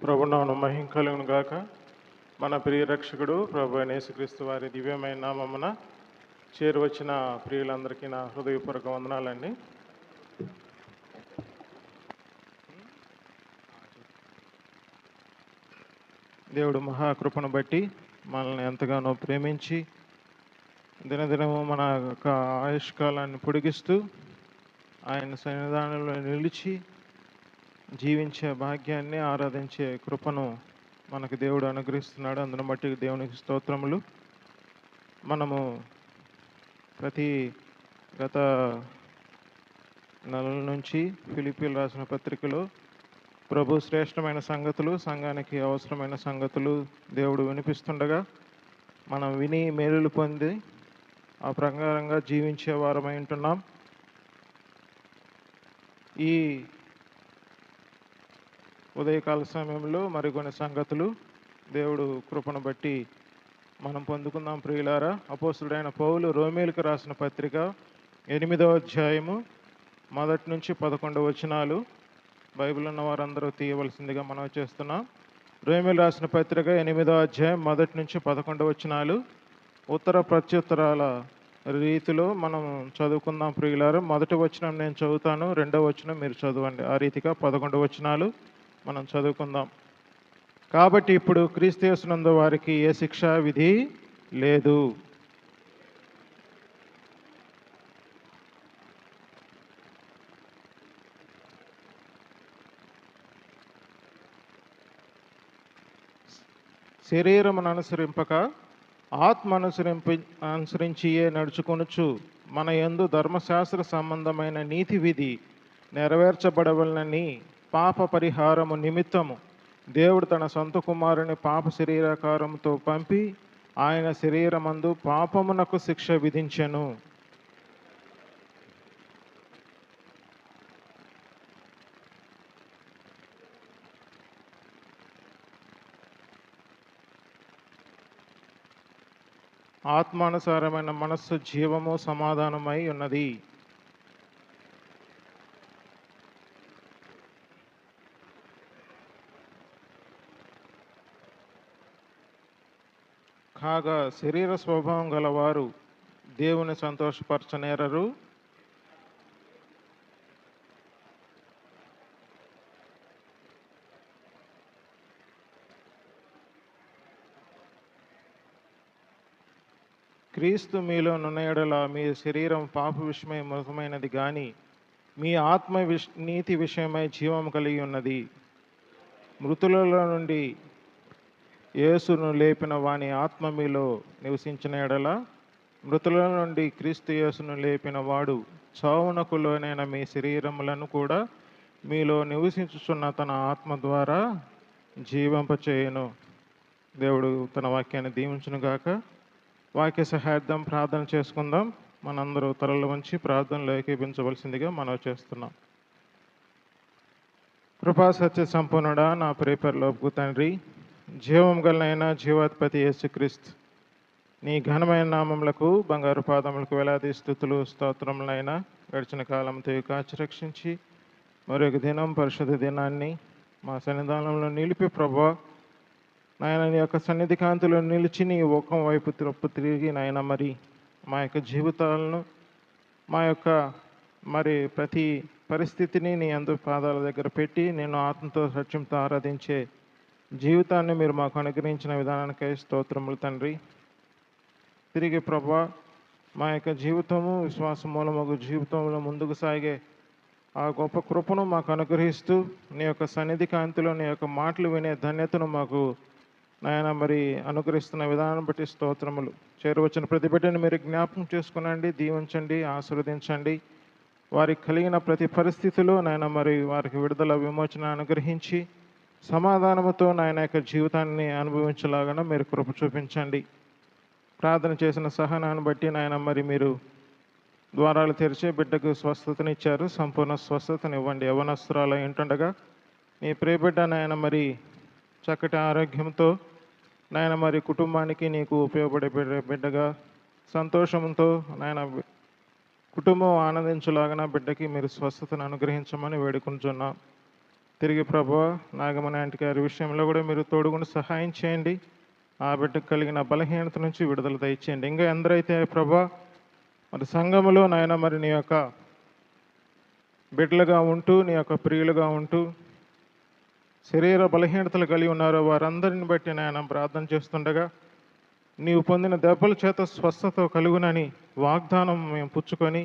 ప్రభునామమున మహిమ కలుగును గాక. మన ప్రియ రక్షకుడు ప్రభు అయిన యేసుక్రీస్తు వారి దివ్యమైన నామమున చేరువచ్చిన ప్రియులందరికీ నా హృదయపూర్వక వందనాలండి. దేవుడు మహాకృపను బట్టి మనల్ని ఎంతగానో ప్రేమించి దినదినము మన యొక్క ఆయుష్కాలాన్ని పొడిగిస్తూ ఆయన సన్నిధానంలో నిలిచి జీవించే భాగ్యాన్ని, ఆరాధించే కృపను మనకు దేవుడు అనుగ్రహిస్తున్నాడు. అందును బట్టి దేవునికి స్తోత్రములు. మనము ప్రతి గత నెలల నుంచి ఫిలిప్పీలు రాసిన పత్రికలో ప్రభు శ్రేష్టమైన సంగతులు, సంఘానికి అవసరమైన సంగతులు దేవుడు వినిపిస్తుండగా మనం విని మేలులు పొంది ఆ ప్రకారంగా జీవించే వారమై ఉంటున్నాం. ఈ ఉదయకాల సమయంలో మరికొన్ని సంగతులు దేవుడు కృపను బట్టి మనం పొందుకుందాం. ప్రియులారా, అపోస్తుడైన పౌలు రోమీయులకు రాసిన పత్రిక 8వ అధ్యాయము 1 నుంచి 11 వచనాలు బైబిల్ ఉన్న వారందరూ తీయవలసిందిగా మనం చేస్తున్నాం. రోమీయులు రాసిన పత్రిక 8వ అధ్యాయం 1 నుంచి 11 వచనాలు ఉత్తర ప్రత్యుత్తరాల రీతిలో మనం చదువుకుందాం. ప్రియులారా, మొదటి వచనం నేను చదువుతాను, రెండవ వచనం మీరు చదవండి. ఆ రీతిగా 11 వచనాలు మనం చదువుకుందాం. కాబట్టి ఇప్పుడు క్రీస్తు యేసునందు వారికి ఏ శిక్షా విధి లేదు. శరీరమును అనుసరింపక ఆత్మ అనుసరించియే నడుచుకొనుచు మన యందు ధర్మశాస్త్ర సంబంధమైన నీతి విధి నెరవేర్చబడవలనని పాప పరిహారము నిమిత్తము దేవుడు తన సొంత కుమారుని పాప శరీరాకారముతో పంపి ఆయన శరీరమందు పాపమునకు శిక్ష విధించెను. ఆత్మానుసారమైన మనస్సు జీవము సమాధానమై ఉన్నది. కాగా శరీర స్వభావం గలవారు దేవుని సంతోషపరచనేరరు. క్రీస్తు మీలో నున్న మీ శరీరం పాప విషయమై మృతమైనది కానీ మీ ఆత్మ నీతి విషయమై జీవం కలిగి ఉన్నది. మృతులలో నుండి యేసును లేపిన వాని ఆత్మ మీలో నివసించిన ఎడల మృతుల నుండి క్రీస్తు యేసును లేపిన వాడు చావునకు లోనైన మీ శరీరములను కూడా మీలో నివసించుచున్న తన ఆత్మ ద్వారా జీవింపచేయును. దేవుడు తన వాక్యాన్ని దీవించును గాక. వాక్య సహాయార్థం ప్రార్థన చేసుకుందాం. మనందరూ తలలు వంచి ప్రార్థనలో ఏకీభించవలసిందిగా మనం చేస్తున్నాం. కృపా సత్య సంపూర్ణుడా, నా ప్రియపరలోపు తండ్రి, జీవం గలనైనా జీవాధిపతి యేసుక్రీస్తు నీ ఘనమైన నామములకు బంగారు పాదములకు వేలాది స్తుతులు స్తోత్రములైనా గడిచిన కాలంతో కాచి రక్షించి మరొక దినం పరిశుద్ధ దినాన్ని మా సన్నిధానంలో నిలిపి ప్రభువా, నాయన నీ యొక్క సన్నిధి కాంతిలో నిలిచి నీ ముఖం వైపు తిరిగి నాయన మరి మా యొక్క జీవితాలను, మా యొక్క మరి ప్రతి పరిస్థితిని నీ అందు పాదాల దగ్గర పెట్టి నేను ఆత్మతో సత్యంతో ఆరాధించే జీవితాన్ని మీరు మాకు అనుగ్రహించిన విధానానికై స్తోత్రములు తండ్రి. తిరిగి ప్రభువా, మా యొక్క జీవితము విశ్వాస మూలమగు జీవితంలో ముందుకు సాగే ఆ గొప్ప కృపను మాకు అనుగ్రహిస్తూ నీ యొక్క సన్నిధి కాంతిలో నీ యొక్క మాటలు వినే ధన్యతను మాకు నాయన మరి అనుగ్రహిస్తున్న విధానం బట్టి స్తోత్రములు. చేరువచ్చిన ప్రతి బిడ్డను మీరు జ్ఞాపకం చేసుకునండి, దీవించండి, ఆశీర్వదించండి. వారికి కలిగిన ప్రతి పరిస్థితిలో నాయన మరి వారికి విడుదల విమోచన అనుగ్రహించి సమాధానముతో నాయన యొక్క జీవితాన్ని అనుభవించలాగా మీరు కృప చూపించండి. ప్రార్థన చేసిన సహనాన్ని బట్టి నాయన మరి మీరు ద్వారాలు తెరిచే బిడ్డకు స్వస్థతనిచ్చారు, సంపూర్ణ స్వస్థతనివ్వండి. యవనస్తురాలు ఉంటుండగా నీ ప్రియబిడ్డ నాయన మరి చక్కటి ఆరోగ్యంతో నాయన మరి కుటుంబానికి నీకు ఉపయోగపడే బిడ్డగా సంతోషంతో నాయన కుటుంబం ఆనందించలాగా బిడ్డకి మీరు స్వస్థతను అనుగ్రహించమని వేడుకుంటున్నాం. తిరిగి ప్రభువా నాగమణి ఆంటీ గారి విషయంలో కూడా మీరు తోడుగుండి సహాయం చేయండి. ఆ బిడ్డకు కలిగిన బలహీనత నుంచి విడుదల దయచేయండి. ఇంకా ఎందరైతే ప్రభువా మరి సంఘములో నాయన మరి నీ యొక్క బిడ్డలుగా ఉంటూ నీ యొక్క ప్రియులుగా ఉంటూ శరీర బలహీనతలు కలిగి ఉన్నారో వారందరిని బట్టి నాయన ప్రార్థన చేస్తుండగా నీవు పొందిన దెబ్బల చేత స్వస్థత కలుగునని వాగ్దానం మేము పుచ్చుకొని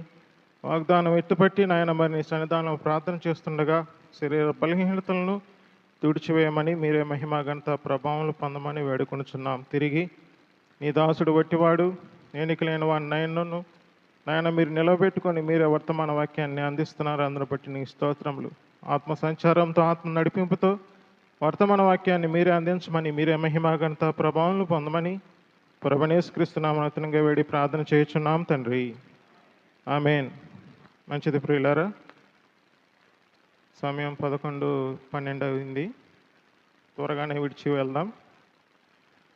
వాగ్దానం ఎత్తుపట్టి నాయన మరి నీ సన్నిధానం ప్రార్థన చేస్తుండగా శరీర బలహీనతలను తుడిచివేయమని మీరే మహిమ ఘనత ప్రభావం పొందమని వేడుకొనుచున్నాం. తిరిగి నీ దాసుడు వట్టివాడు ఎన్నికలేని వాడిని నాయన మీరు నిలబెట్టుకొని మీరే వర్తమాన వాక్యాన్ని అందిస్తున్నారు. అందరూ బట్టి నీ స్తోత్రములు. ఆత్మ సంచారంతో ఆత్మ నడిపింపుతో వర్తమాన వాక్యాన్ని మీరే అందించమని మీరే మహిమ ఘనత ప్రభావం పొందమని ప్రభునేసుక్రీస్తు నామమున వేడి ప్రార్థన చేయుచున్నాం తండ్రి. ఆమేన్. మంచిది ప్రియులారా, సమయం 11:12 అయింది. త్వరగానే విడిచి వెళ్దాం.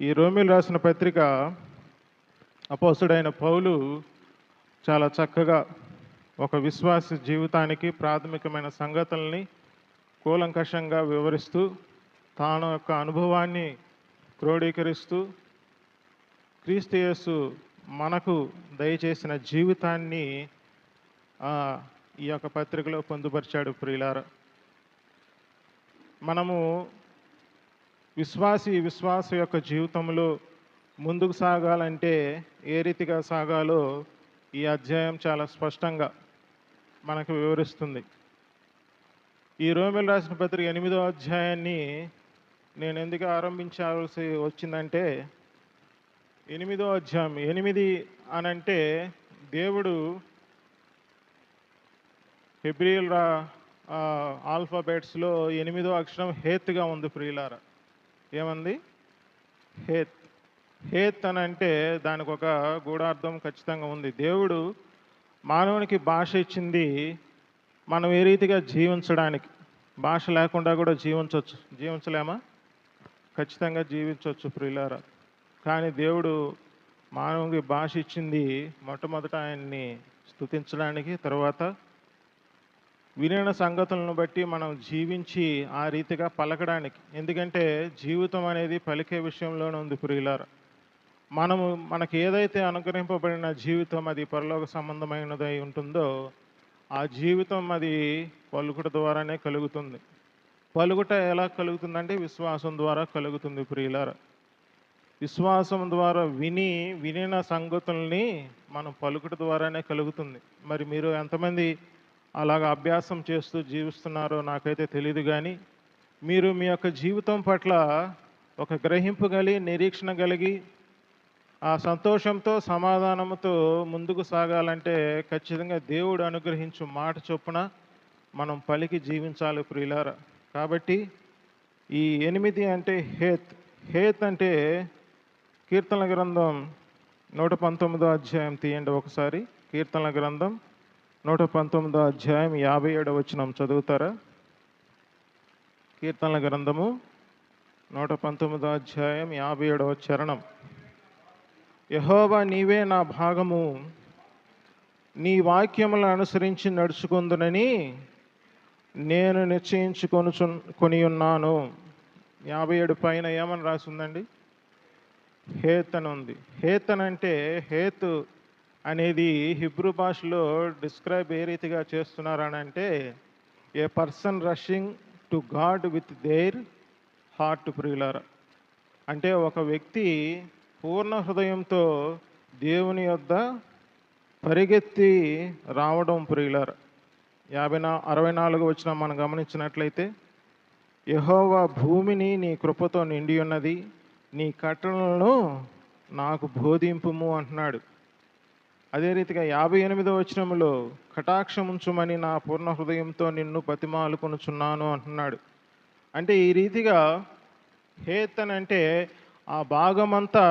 ఈ రోమీలు రాసిన పత్రిక అపోస్తుడైన పౌలు చాలా చక్కగా ఒక విశ్వాస జీవితానికి ప్రాథమికమైన సంగతుల్ని కూలంకషంగా వివరిస్తూ తాను యొక్క అనుభవాన్ని క్రోడీకరిస్తూ క్రీస్తు యేసు మనకు దయచేసిన జీవితాన్ని ఈ యొక్క పత్రికలో పొందుపరిచాడు. ప్రియులారా, మనము విశ్వాస యొక్క జీవితంలో ముందుకు సాగాలంటే ఏ రీతిగా సాగాలో ఈ అధ్యాయం చాలా స్పష్టంగా మనకు వివరిస్తుంది. ఈ రోమీలు రాసిన పత్రిక 8వ అధ్యాయాన్ని నేను ఎందుకు ఆరంభించాల్సి వచ్చిందంటే 8వ అధ్యాయం 8 అనంటే దేవుడు హెబ్రియల్ ఆల్ఫాబెట్స్లో 8వ అక్షరం హేత్గా ఉంది. ప్రియులారా, ఏమంది? హేత్ అని అంటే దానికి ఒక గూఢార్థం ఖచ్చితంగా ఉంది. దేవుడు మానవునికి భాష ఇచ్చింది మనం ఏ రీతిగా జీవించడానికి. భాష లేకుండా కూడా జీవించలేమా? ఖచ్చితంగా జీవించవచ్చు ప్రియులారా. కానీ దేవుడు మానవునికి భాష ఇచ్చింది మొట్టమొదట ఆయన్ని స్తుతించడానికి, తర్వాత వినిన సంగతులను బట్టి మనం జీవించి ఆ రీతిగా పలకడానికి. ఎందుకంటే జీవితం అనేది పలికే విషయంలోనే ఉంది ప్రియులారా. మనకి ఏదైతే అనుగ్రహింపబడిన జీవితం అది పరలోక సంబంధమైనదై ఉంటుందో ఆ జీవితం అది పలుకుట ద్వారానే కలుగుతుంది. పలుకుట ఎలా కలుగుతుందంటే విశ్వాసం ద్వారా కలుగుతుంది ప్రియులారా. విశ్వాసం ద్వారా వినిన సంగతుల్ని మనం పలుకుట ద్వారానే కలుగుతుంది. మరి మీరు ఎంతమంది అలాగ అభ్యాసం చేస్తూ జీవిస్తున్నారో నాకైతే తెలియదు. కానీ మీరు మీ యొక్క జీవితం పట్ల ఒక గ్రహింపు కలిగి నిరీక్షణ కలిగి ఆ సంతోషంతో సమాధానంతో ముందుకు సాగాలంటే ఖచ్చితంగా దేవుడు అనుగ్రహించు మాట చొప్పున మనం పలికి జీవించాలి ప్రియులారా. కాబట్టి ఈ 8 అంటే హేత్ అంటే కీర్తనల గ్రంథం 119వ అధ్యాయం తీయండి ఒకసారి. కీర్తనల గ్రంథం 119వ అధ్యాయం 57వ వచనం చదువుతారా? కీర్తనల గ్రంథము 119వ అధ్యాయం 57వ చరణం. యెహోవా నీవే నా భాగము, నీ వాక్యములను అనుసరించి నడుచుకుందునని నేను నిశ్చయించుకొని ఉన్నాను. 57 పైన ఏమని రాసిందండి? హేత్ అని ఉంది. హేత్ అని అంటే హేత్ అనేది హిబ్రూ భాషలో డిస్క్రైబ్ ఏ రీతిగా చేస్తున్నారని అంటే a person rushing to God with their heart ప్రియులారా. అంటే ఒక వ్యక్తి పూర్ణ హృదయంతో దేవుని యొద్ద పరిగెత్తి రావడం ప్రియులారా. 64వ వచనం మనం గమనించినట్లయితే యెహోవా భూమిని నీ కృపతో నిండి ఉన్నది, నీ కట్టడలను నాకు బోధింపుము అంటున్నాడు. అదే రీతిగా 58వ వచనంలో కటాక్షముంచుమని నా పూర్ణ హృదయంతో నిన్ను బతిమాలుకొనుచున్నాను అంటున్నాడు. అంటే ఈ రీతిగా హేత్ అని అంటే ఆ భాగమంతా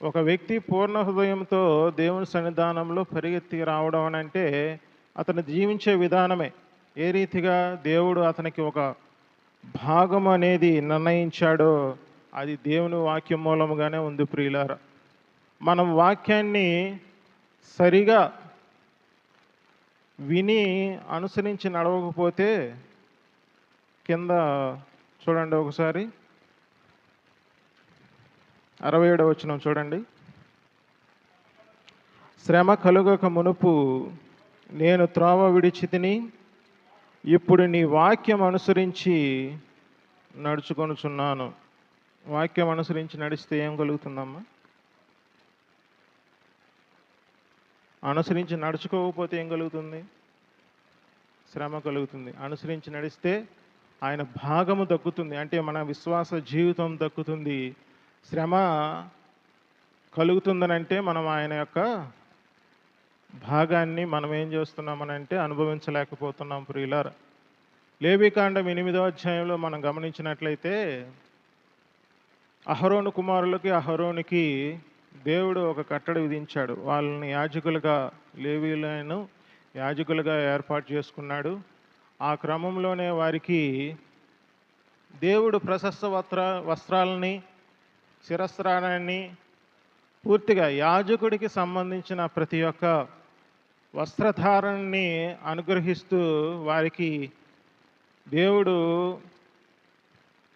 ఒక వ్యక్తి పూర్ణ హృదయంతో దేవుని సన్నిధానంలో పరిగెత్తి రావడం అని అంటే అతను జీవించే విధానమే. ఏ రీతిగా దేవుడు అతనికి ఒక భాగం అనేది నిర్ణయించాడో అది దేవుని వాక్యం మూలముగానే ఉంది ప్రియులారా. మనం వాక్యాన్ని సరిగా విని అనుసరించి నడవకపోతే కింద చూడండి ఒకసారి 67వ వచనం చూడండి. శ్రమ కలుగక మునుపు నేను త్రోవ విడిచితిని, ఇప్పుడు నీ వాక్యం అనుసరించి నడుచుకొనుచున్నాను. వాక్యం అనుసరించి నడిస్తే ఏం కలుగుతుందమ్మా? అనుసరించి నడుచుకోకపోతే ఏం కలుగుతుంది? శ్రమ కలుగుతుంది. అనుసరించి నడిస్తే ఆయన భాగము దక్కుతుంది, అంటే మన విశ్వాస జీవితం దక్కుతుంది. శ్రమ కలుగుతుందనంటే మనం ఆయన యొక్క భాగాన్ని మనం ఏం చేస్తున్నామనంటే అనుభవించలేకపోతున్నాం ప్రియులారా. లేవీకాండం 8వ అధ్యాయంలో మనం గమనించినట్లయితే అహరోను కుమారులకి అహరోనికి దేవుడు ఒక కట్టడి విధించాడు. వాళ్ళని యాజకులుగా, లేవీయులను యాజకులుగా ఏర్పాటు చేసుకున్నాడు. ఆ క్రమంలోనే వారికి దేవుడు ప్రశస్త వస్త్రాలని, శిరస్త్రాణాన్ని, పూర్తిగా యాజకుడికి సంబంధించిన ప్రతి ఒక్క వస్త్రధారణని అనుగ్రహిస్తూ వారికి దేవుడు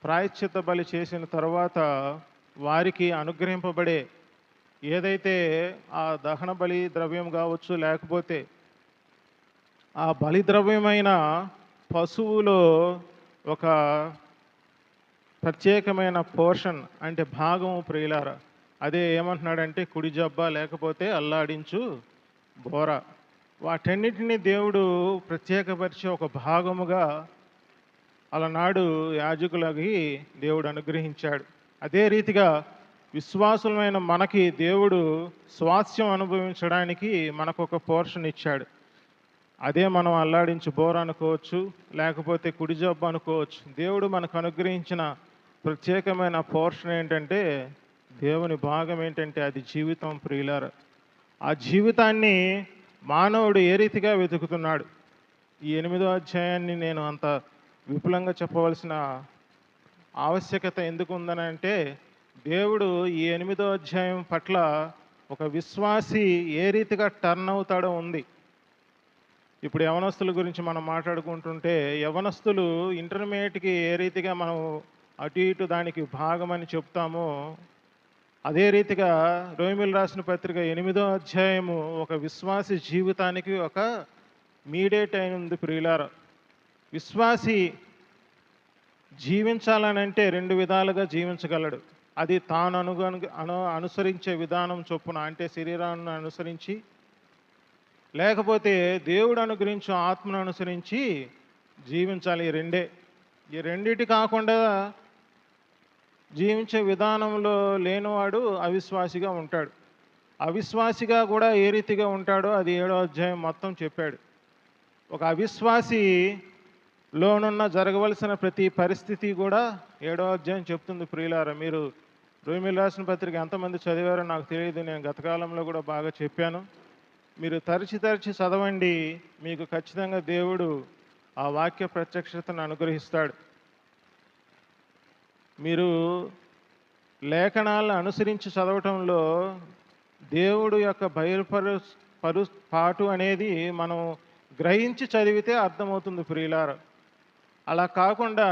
ప్రాయశ్చిత్త బలి చేసిన తర్వాత వారికి అనుగ్రహింపబడే ఏదైతే ఆ దహన బలి ద్రవ్యం కావచ్చు, లేకపోతే ఆ బలి ద్రవ్యమైన పశువులో ఒక ప్రత్యేకమైన పోర్షన్, అంటే భాగము ప్రియులారా. అదే ఏమంటున్నాడంటే కుడి జబ్బ, లేకపోతే అల్లాడించు బోర. వాటన్నిటినీ దేవుడు ప్రత్యేకపరిచి ఒక భాగముగా అలనాడు యాజకులకి దేవుడు అనుగ్రహించాడు. అదే రీతిగా విశ్వాసులమైన మనకి దేవుడు స్వాస్థ్యం అనుభవించడానికి మనకు ఒక పోర్షన్ ఇచ్చాడు. అదే మనం అల్లాడించు బోర అనుకోవచ్చు, లేకపోతే కుడి జబ్బు అనుకోవచ్చు. దేవుడు మనకు అనుగ్రహించిన ప్రత్యేకమైన పోర్షన్ ఏంటంటే, దేవుని భాగం ఏంటంటే అది జీవితం ప్రియులారా. ఆ జీవితాన్ని మానవుడు ఏ రీతిగా వెతుకుతున్నాడు? ఈ 8వ అధ్యాయాన్ని నేను అంత విపులంగా చెప్పవలసిన ఆవశ్యకత ఎందుకు ఉందనంటే, దేవుడు ఈ 8వ అధ్యాయం పట్ల ఒక విశ్వాసి ఏ రీతిగా టర్న్ అవుతాడో ఉంది. ఇప్పుడు యవనస్తుల గురించి మనం మాట్లాడుకుంటుంటే, యవనస్తులు ఇంటర్మీడియట్కి ఏ రీతిగా మనం అటు ఇటు దానికి భాగమని చెప్తామో, అదే రీతిగా రోమియోలు రాసిన పత్రిక 8వ అధ్యాయము ఒక విశ్వాసి జీవితానికి ఒక మీడియేట్ అయినది ప్రియులారా. విశ్వాసి జీవించాలనంటే 2 విధాలుగా జీవించగలడు. అది తాను అనుసరించే విధానం చొప్పున, అంటే శరీరాన్ని అనుసరించి, లేకపోతే దేవుడు అనుగ్రహించే ఆత్మను అనుసరించి జీవించాలి. ఈ రెండిటి కాకుండా జీవించే విధానంలో లేనివాడు అవిశ్వాసిగా ఉంటాడు. అవిశ్వాసిగా కూడా ఏ రీతిగా ఉంటాడో అది 7వ అధ్యాయం మొత్తం చెప్పాడు. ఒక అవిశ్వాసిలోనున్న జరగవలసిన ప్రతి పరిస్థితి కూడా 7వ అధ్యాయం చెప్తుంది ప్రియులారా. మీరు రోమియోలు రాసిన పత్రిక ఎంతమంది చదివారో నాకు తెలియదు, నేను గత కాలంలో కూడా బాగా చెప్పాను. మీరు తరచి చదవండి, మీకు ఖచ్చితంగా దేవుడు ఆ వాక్య ప్రత్యక్షతను అనుగ్రహిస్తాడు. మీరు లేఖనాలను అనుసరించి చదవటంలో దేవుడు యొక్క పాటు అనేది మనం గ్రహించి చదివితే అర్థమవుతుంది ప్రియులారా. అలా కాకుండా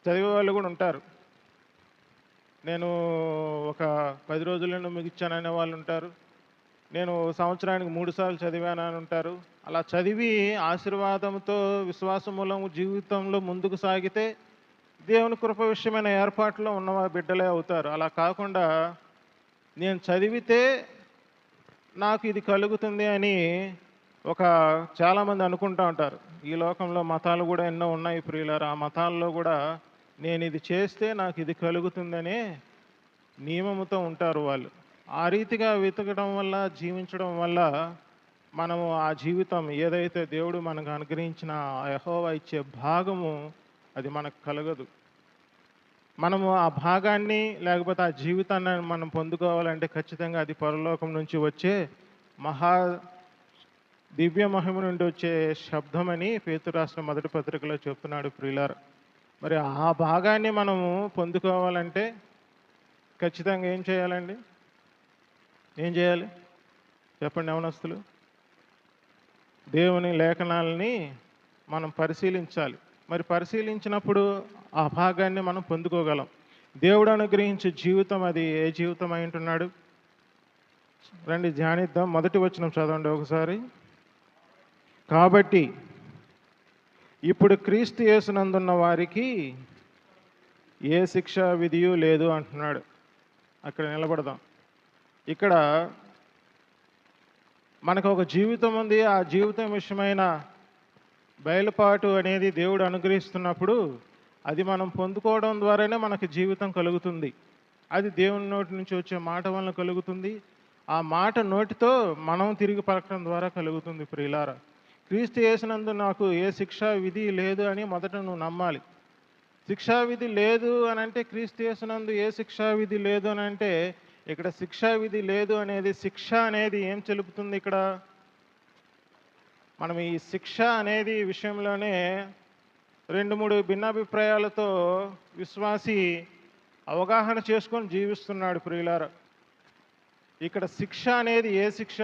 చదివే వాళ్ళు కూడా ఉంటారు. నేను ఒక 10 రోజులను ముగించాననే వాళ్ళు ఉంటారు. నేను సంవత్సరానికి 3 సార్లు చదివానని ఉంటారు. అలా చదివి ఆశీర్వాదంతో విశ్వాసం మూలము జీవితంలో ముందుకు సాగితే దేవుని కృప విషయమైన ఏర్పాట్లో ఉన్న బిడ్డలే అవుతారు. అలా కాకుండా నేను చదివితే నాకు ఇది కలుగుతుంది అని చాలామంది అనుకుంటూ ఉంటారు. ఈ లోకంలో మతాలు కూడా ఎన్నో ఉన్నాయి ప్రియులారా. ఆ మతాల్లో కూడా నేను ఇది చేస్తే నాకు ఇది కలుగుతుందనే నియమముతో ఉంటారు వాళ్ళు. ఆ రీతిగా వెతకడం వల్ల, జీవించడం వల్ల మనము ఆ జీవితం ఏదైతే దేవుడు మనకు అనుగ్రహించిన యెహోవా ఇచ్చే భాగము అది మనకు కలగదు. మనము ఆ భాగాన్ని, లేకపోతే ఆ జీవితాన్ని మనం పొందుకోవాలంటే ఖచ్చితంగా అది పరలోకం నుంచి వచ్చే దివ్య మహిమ నుండి వచ్చే శబ్దమని పేతురు రాసిన 1వ పత్రికలో చెప్తున్నాడు ప్రియులారా. మరి ఆ భాగాన్ని మనము పొందుకోవాలంటే ఖచ్చితంగా ఏం చేయాలండి? ఏం చేయాలి చెప్పండి యవనస్తులు? దేవుని లేఖనాలని మనం పరిశీలించాలి. మరి పరిశీలించినప్పుడు ఆ భాగాన్ని మనం పొందుకోగలం. దేవుడు అనుగ్రహించే జీవితం అది ఏ జీవితం అయి ఉంటున్నాడు? రండి ధ్యానిద్దాం. మొదటి వచనం చదవండి ఒకసారి. కాబట్టి ఇప్పుడు క్రీస్తు యేసునందున్న వారికి ఏ శిక్షా విధియు లేదు అంటున్నాడు. అక్కడ నిలబడదాం. ఇక్కడ మనకు ఒక జీవితం ఉంది. ఆ జీవితం విషయమైన బయలుపాటు అనేది దేవుడు అనుగ్రహిస్తున్నప్పుడు అది మనం పొందుకోవడం ద్వారానే మనకి జీవితం కలుగుతుంది. అది దేవుని నోటి నుంచి వచ్చే మాట వలన కలుగుతుంది. ఆ మాట నోటితో మనం తిరిగి పలకడం ద్వారా కలుగుతుంది. ప్రియులారా, క్రీస్తు యేసునందు నాకు ఏ శిక్షా విధి లేదు అని మొదట నువ్వు నమ్మాలి. శిక్షా విధి లేదు అని అంటే, క్రీస్తు యేసునందు ఏ శిక్షా విధి లేదు అని అంటే, ఇక్కడ శిక్షా విధి లేదు అనేది, శిక్ష అనేది ఏం తెలుపుతుంది ఇక్కడ? మనం ఈ శిక్ష అనేది విషయంలోనే 2-3 భిన్నాభిప్రాయాలతో విశ్వాసి అవగాహన చేసుకొని జీవిస్తున్నాడు. ప్రియులారా, ఇక్కడ శిక్ష అనేది ఏ శిక్ష?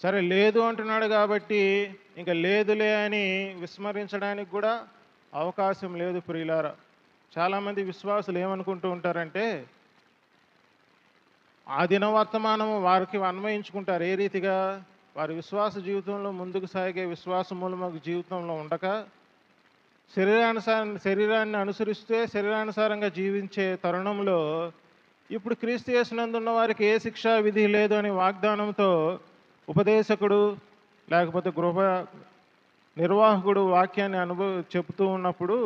సరే లేదు అంటున్నాడు కాబట్టి ఇంకా లేదులే అని విస్మరించడానికి కూడా అవకాశం లేదు. ప్రియులారా, చాలామంది విశ్వాసులు ఏమనుకుంటూ ఉంటారంటే, ఆ దినవర్తమానం వారికి అన్వయించుకుంటారు. ఏ రీతిగా? వారి విశ్వాస జీవితంలో ముందుకు సాగే విశ్వాసమూలమగు జీవితంలో ఉండక శరీరాన్ని అనుసరిస్తే శరీరానుసారంగా జీవించే తరుణంలో ఇప్పుడు క్రీస్తు యేసునందున్న వారికి ఏ శిక్షా విధి లేదు అని వాగ్దానంతో ఉపదేశకుడు లేకపోతే గృహ నిర్వాహకుడు వాక్యాన్ని చెబుతూ ఉన్నప్పుడు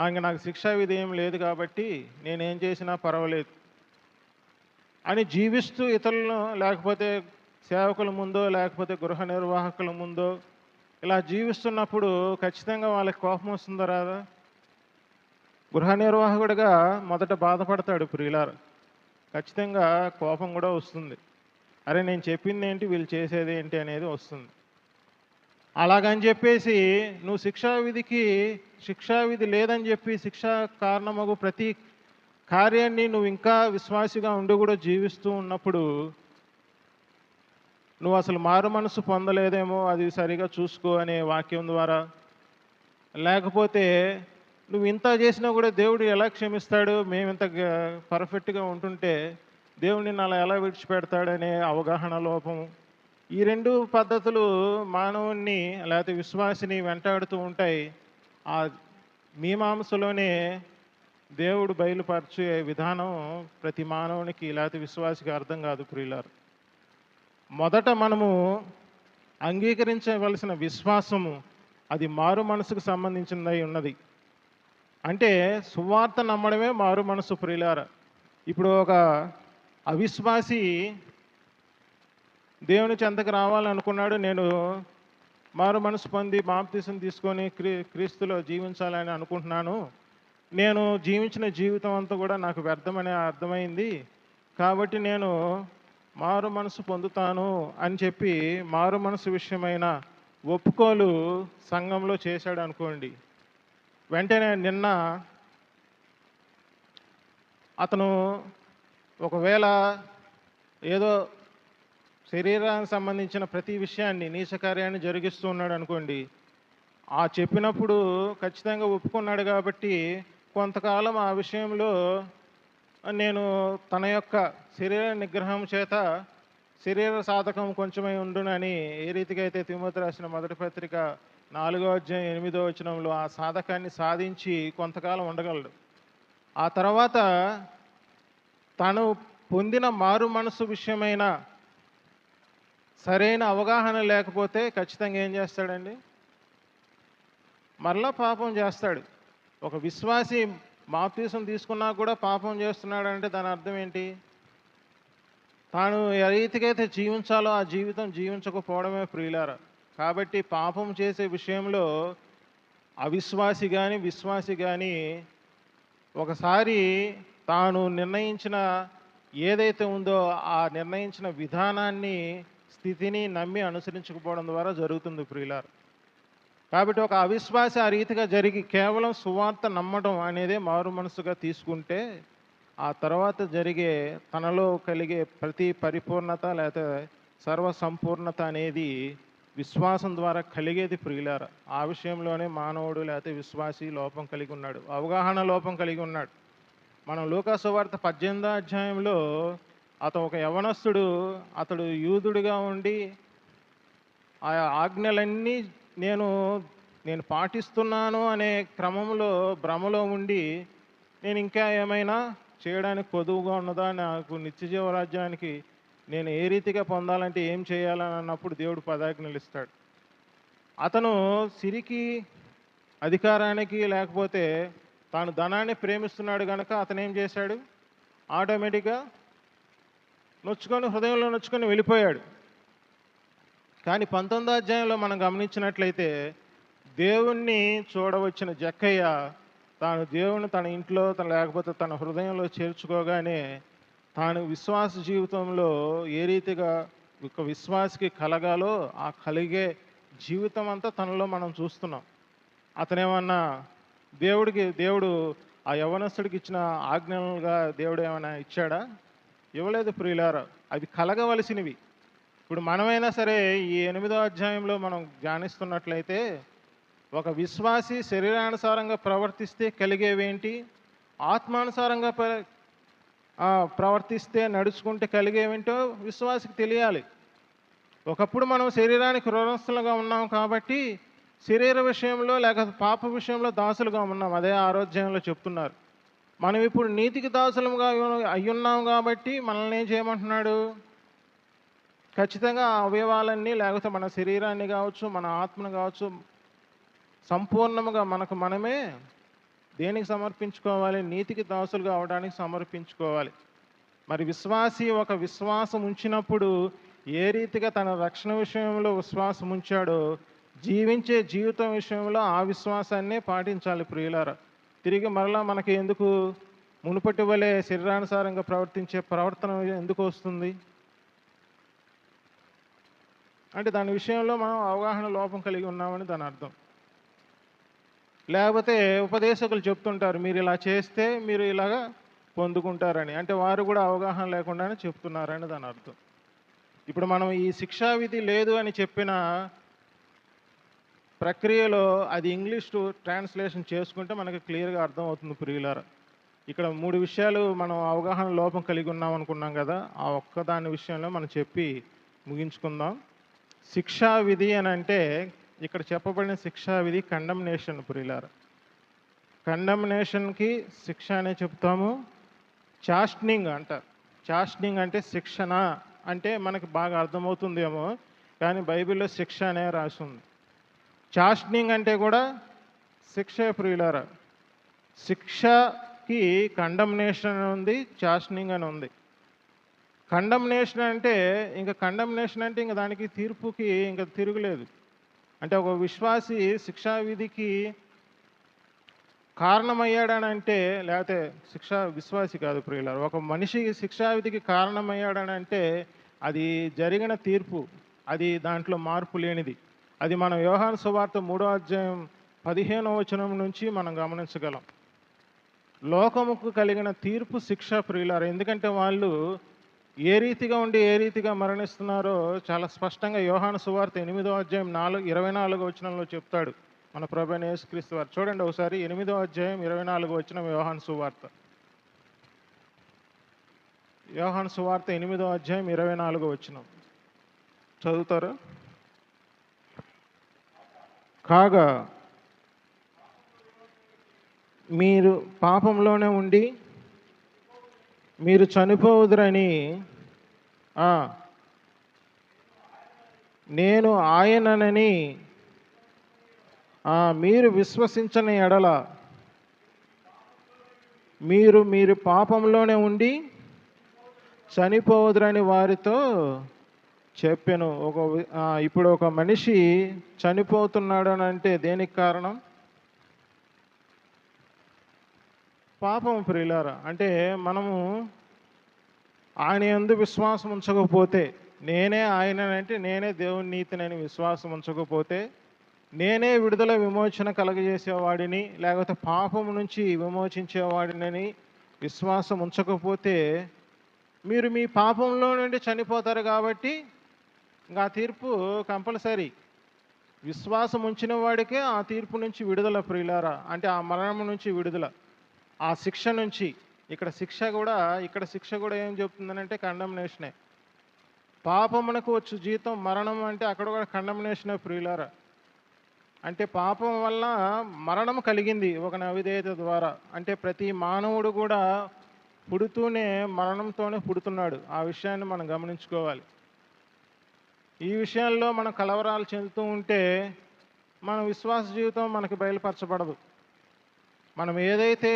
ఆయన నాకు శిక్షా విధి ఏం లేదు కాబట్టి నేనేం చేసినా పర్వాలేదు అని జీవిస్తూ ఇతరులను, లేకపోతే సేవకుల ముందో లేకపోతే గృహ నిర్వాహకుల ముందో ఇలా జీవిస్తున్నప్పుడు ఖచ్చితంగా వాళ్ళకి కోపం వస్తుందా రాదా? గృహ నిర్వాహకుడిగా మొదట బాధపడతాడు. ప్రియులారా, ఖచ్చితంగా కోపం కూడా వస్తుంది. అరే నేను చెప్పింది ఏంటి, వీళ్ళు చేసేది ఏంటి అనేది వస్తుంది. అలాగని చెప్పేసి నువ్వు శిక్షా విధి లేదని చెప్పి శిక్షా కారణమగు ప్రతి కార్యాన్ని నువ్వు ఇంకా విశ్వాసిగా ఉండి కూడా జీవిస్తూ ఉన్నప్పుడు నువ్వు అసలు మారు మనసు పొందలేదేమో, అది సరిగా చూసుకో అనే వాక్యం ద్వారా, లేకపోతే నువ్వు ఇంత చేసినా కూడా దేవుడు ఎలా క్షమిస్తాడు, మేము ఇంత పర్ఫెక్ట్గా ఉంటుంటే దేవుడిని అలా ఎలా విడిచిపెడతాడనే అవగాహన లోపము, ఈ 2 పద్ధతులు మానవుణ్ణి లేకపోతే విశ్వాసిని వెంటాడుతూ ఉంటాయి. ఆ మీమాంసలోనే దేవుడు బయలుపరిచే విధానం ప్రతి మానవునికి లేకపోతే విశ్వాసికి అర్థం కాదు. ప్రియులారు, మొదట మనము అంగీకరించవలసిన విశ్వాసము అది మారు మనసుకు సంబంధించినదై ఉన్నది. అంటే సువార్త నమ్మడమే మారు మనసు. ప్రియులార, ఇప్పుడు ఒక అవిశ్వాసి దేవుని చెంతకు రావాలనుకున్నాడు. నేను మారు మనసు పొంది బాప్తీసం తీసుకొని క్రీస్తులో జీవించాలని అనుకుంటున్నాను. నేను జీవించిన జీవితం అంతా కూడా నాకు వ్యర్థమని అర్థమైంది కాబట్టి నేను మారు మనసు పొందుతాను అని చెప్పి మారు మనసు విషయమైన ఒప్పుకోలు సంఘంలో చేశాడు అనుకోండి. వెంటనే నిన్న అతను ఒకవేళ ఏదో శరీరానికి సంబంధించిన ప్రతి విషయాన్ని నీచకార్యాన్ని జరిగిస్తూ ఉన్నాడు అనుకోండి, ఆ చెప్పినప్పుడు ఖచ్చితంగా ఒప్పుకున్నాడు కాబట్టి కొంతకాలం ఆ విషయంలో నేను తన యొక్క శరీర నిగ్రహం చేత శరీర సాధకం కొంచెమై ఉండునని, ఏ రీతిగా అయితే తిమోతి రాసిన మొదటి పత్రిక 4వ అధ్యాయం 8వ వచనంలో ఆ సాధకాన్ని సాధించి కొంతకాలం ఉండగలడు. ఆ తర్వాత తను పొందిన మారు మనసు విషయమైన సరైన అవగాహన లేకపోతే ఖచ్చితంగా ఏం చేస్తాడండి? మరలా పాపం చేస్తాడు. ఒక విశ్వాసి బాప్తీసం తీసుకున్నా కూడా పాపం చేస్తున్నాడంటే దాని అర్థం ఏంటి? తాను ఏ రీతిగా అయితే జీవించాలో ఆ జీవితం జీవించకపోవడమే. ప్రియులారా, కాబట్టి పాపం చేసే విషయంలో అవిశ్వాసి కానీ విశ్వాసి కానీ ఒకసారి తాను నిర్ణయించిన ఏదైతే ఉందో ఆ నిర్ణయించిన విధానాన్ని, స్థితిని నమ్మి అనుసరించకపోవడం ద్వారా జరుగుతుంది. ప్రియులారా, కాబట్టి ఒక అవిశ్వాసి ఆ రీతిగా జరిగి కేవలం సువార్త నమ్మడం అనేదే మారు మనసుగా తీసుకుంటే ఆ తర్వాత జరిగే తనలో కలిగే ప్రతి పరిపూర్ణత లేకపోతే సర్వసంపూర్ణత అనేది విశ్వాసం ద్వారా కలిగేది ప్రియులారా. ఆ విషయంలోనే మానవుడు లేకపోతే విశ్వాసి లోపం కలిగి ఉన్నాడు, అవగాహన లోపం కలిగి ఉన్నాడు. మనం లూకా సువార్త 18వ అధ్యాయంలో అతను ఒక యవనస్తుడు, అతడు యూదుడిగా ఉండి ఆ ఆజ్ఞలన్నీ నేను నేను పాటిస్తున్నాను అనే క్రమంలో భ్రమలో ఉండి, నేను ఇంకా ఏమైనా చేయడానికి కొదువుగా ఉన్నదా, నాకు నిత్య జీవరాజ్యానికి నేను ఏ రీతిగా పొందాలంటే ఏం చేయాలని అన్నప్పుడు దేవుడు పదాజ్ఞలు ఇస్తాడు. అతను సిరికి, అధికారానికి, లేకపోతే తాను ధనాన్ని ప్రేమిస్తున్నాడు కనుక అతను ఏం చేశాడు, ఆటోమేటిక్గా హృదయంలో నొచ్చుకొని వెళ్ళిపోయాడు. కానీ 19వ అధ్యాయంలో మనం గమనించినట్లయితే దేవుణ్ణి చూడవచ్చిన జక్కయ్య తాను దేవుని తన ఇంట్లో లేకపోతే తన హృదయంలో చేర్చుకోగానే తాను విశ్వాస జీవితంలో ఏ రీతిగా ఒక విశ్వాసికి కలగాలో ఆ కలిగే జీవితం అంతా తనలో మనం చూస్తున్నాం. అతనేమన్నా దేవుడు ఆ యవనస్తుడికి ఇచ్చిన ఆజ్ఞలుగా దేవుడు ఏమైనా ఇచ్చాడా? ఇవ్వలేదు ప్రియులారా. అవి కలగవలసినవి. ఇప్పుడు మనమైనా సరే ఈ 8వ అధ్యాయంలో మనం ధ్యానిస్తున్నట్లయితే ఒక విశ్వాసి శరీరానుసారంగా ప్రవర్తిస్తే కలిగేవేంటి, ఆత్మానుసారంగా ప్రవర్తిస్తే నడుచుకుంటే కలిగేవేంటో విశ్వాసికి తెలియాలి. ఒకప్పుడు మనం శరీరానికి రుణస్థులుగా ఉన్నాం కాబట్టి శరీర విషయంలో లేకపోతే పాప విషయంలో దాసులుగా ఉన్నాం. అదే 6వ అధ్యాయంలో చెప్తున్నారు. మనం ఇప్పుడు నీతికి దాసులుగా అయ్యున్నాం కాబట్టి మనల్ని ఏం చేయమంటున్నాడు, ఖచ్చితంగా ఆ అవయవాలన్నీ లేకపోతే మన శరీరాన్ని కావచ్చు, మన ఆత్మను కావచ్చు, సంపూర్ణముగా మనకు మనమే దేనికి సమర్పించుకోవాలి, నీతికి దాసులుగా అవడానికి సమర్పించుకోవాలి. మరి విశ్వాసి ఒక విశ్వాసం ఉంచినప్పుడు ఏ రీతిగా తన రక్షణ విషయంలో విశ్వాసం ఉంచాడో జీవించే జీవితం విషయంలో ఆ విశ్వాసాన్నే పాటించాలి ప్రియులారా. తిరిగి మరలా మనకి ఎందుకు మునుపటి వలె శరీరానుసారంగా ప్రవర్తించే ప్రవర్తన ఎందుకు వస్తుంది అంటే దాని విషయంలో మనం అవగాహన లోపం కలిగి ఉన్నామని దాని అర్థం. లేకపోతే ఉపదేశకులు చెప్తుంటారు, మీరు ఇలా చేస్తే మీరు ఇలాగా పొందుకుంటారని, అంటే వారు కూడా అవగాహన లేకుండానే చెప్తున్నారని దాని అర్థం. ఇప్పుడు మనం ఈ శిక్షా విధి లేదు అని చెప్పిన ప్రక్రియలో అది ఇంగ్లీష్ టు ట్రాన్స్లేషన్ చేసుకుంటే మనకి క్లియర్గా అర్థమవుతుంది ప్రియులారా. ఇక్కడ 3 విషయాలు మనం అవగాహన లోపం కలిగి ఉన్నాం అనుకున్నాం కదా, ఆ ఒక్కదాని విషయంలో మనం చెప్పి ముగించుకుందాం. శిక్షా విధి అని అంటే ఇక్కడ చెప్పబడిన శిక్షా విధి కండమ్నేషన్ ప్రియులారా. కండమ్నేషన్కి శిక్ష అనే చెప్తాము. చాస్ట్నింగ్ అంటారు. చాస్ట్నింగ్ అంటే శిక్షణ అంటే మనకి బాగా అర్థమవుతుందేమో, కానీ బైబిల్లో శిక్ష అనే రాసి ఉంది. చాస్ట్నింగ్ అంటే కూడా శిక్షే ప్రియులారా. శిక్షకి కండమ్నేషన్ అని ఉంది, చాస్ట్నింగ్ అని ఉంది. కండమ్నేషన్ అంటే ఇంకా దానికి తీర్పుకి ఇంకా తిరుగులేదు. అంటే ఒక విశ్వాసి శిక్షా విధికి కారణమయ్యాడనంటే, లేకపోతే విశ్వాసి కాదు ప్రియులారా, ఒక మనిషి శిక్షా విధికి కారణమయ్యాడనంటే అది జరిగిన తీర్పు, అది దాంట్లో మార్పు లేనిది. అది మనం యోహాను సువార్త 3వ అధ్యాయం 15వ వచనం నుంచి మనం గమనించగలం. లోకముకు కలిగిన తీర్పు శిక్ష ప్రియులారా. ఎందుకంటే వాళ్ళు ఏ రీతిగా ఉండి ఏ రీతిగా మరణిస్తున్నారో చాలా స్పష్టంగా యోహాను సువార్త 8వ అధ్యాయం 24వ వచనంలో చెప్తాడు మన ప్రభువైన యేసుక్రీస్తు వారు. చూడండి ఒకసారి 8వ అధ్యాయం 24వ వచనం యోహాను సువార్త. యోహాను సువార్త 8వ అధ్యాయం 24వ వచనం చదువుతారు. కాగా మీరు పాపంలోనే ఉండి మీరు చనిపోవుదురని నేను ఆయననని మీరు విశ్వసించని ఎడల మీరు పాపంలోనే ఉండి చనిపోవద్దని వారితో చెప్పాను. ఇప్పుడు ఒక మనిషి చనిపోతున్నాడు అని అంటే దేనికి కారణం? పాపం ప్రియులారా. అంటే మనము ఆయన యందు విశ్వాసం ఉంచకపోతే, నేనే ఆయనంటే నేనే దేవుని నీతినని విశ్వాసం ఉంచకపోతే, నేనే విడుదల విమోచన కలగజేసేవాడిని లేకపోతే పాపం నుంచి విమోచించేవాడినని విశ్వాసం ఉంచకపోతే మీరు మీ పాపంలో నుండి చనిపోతారు. కాబట్టి ఇంకా తీర్పు కంపల్సరీ. విశ్వాసం ఉంచిన వాడికే ఆ తీర్పు నుంచి విడుదల ప్రియులారా. అంటే ఆ మరణం నుంచి విడుదల, ఆ శిక్ష నుంచి. ఇక్కడ శిక్ష కూడా ఏం చెప్తుందనంటే కండమ్నేషనే. పాపమునకు వచ్చు జీతం మరణం అంటే అక్కడ కూడా కండమ్నేషనే ప్రియులారా. అంటే పాపం వల్ల మరణం కలిగింది ఒక అవిధేయత ద్వారా. అంటే ప్రతి మానవుడు కూడా పుడుతూనే మరణంతోనే పుడుతున్నాడు. ఆ విషయాన్ని మనం గమనించుకోవాలి. ఈ విషయాల్లో మనం కలవరాలు చెందుతూ ఉంటే మన విశ్వాస జీవితం మనకి బయలుపరచబడదు. మనం ఏదైతే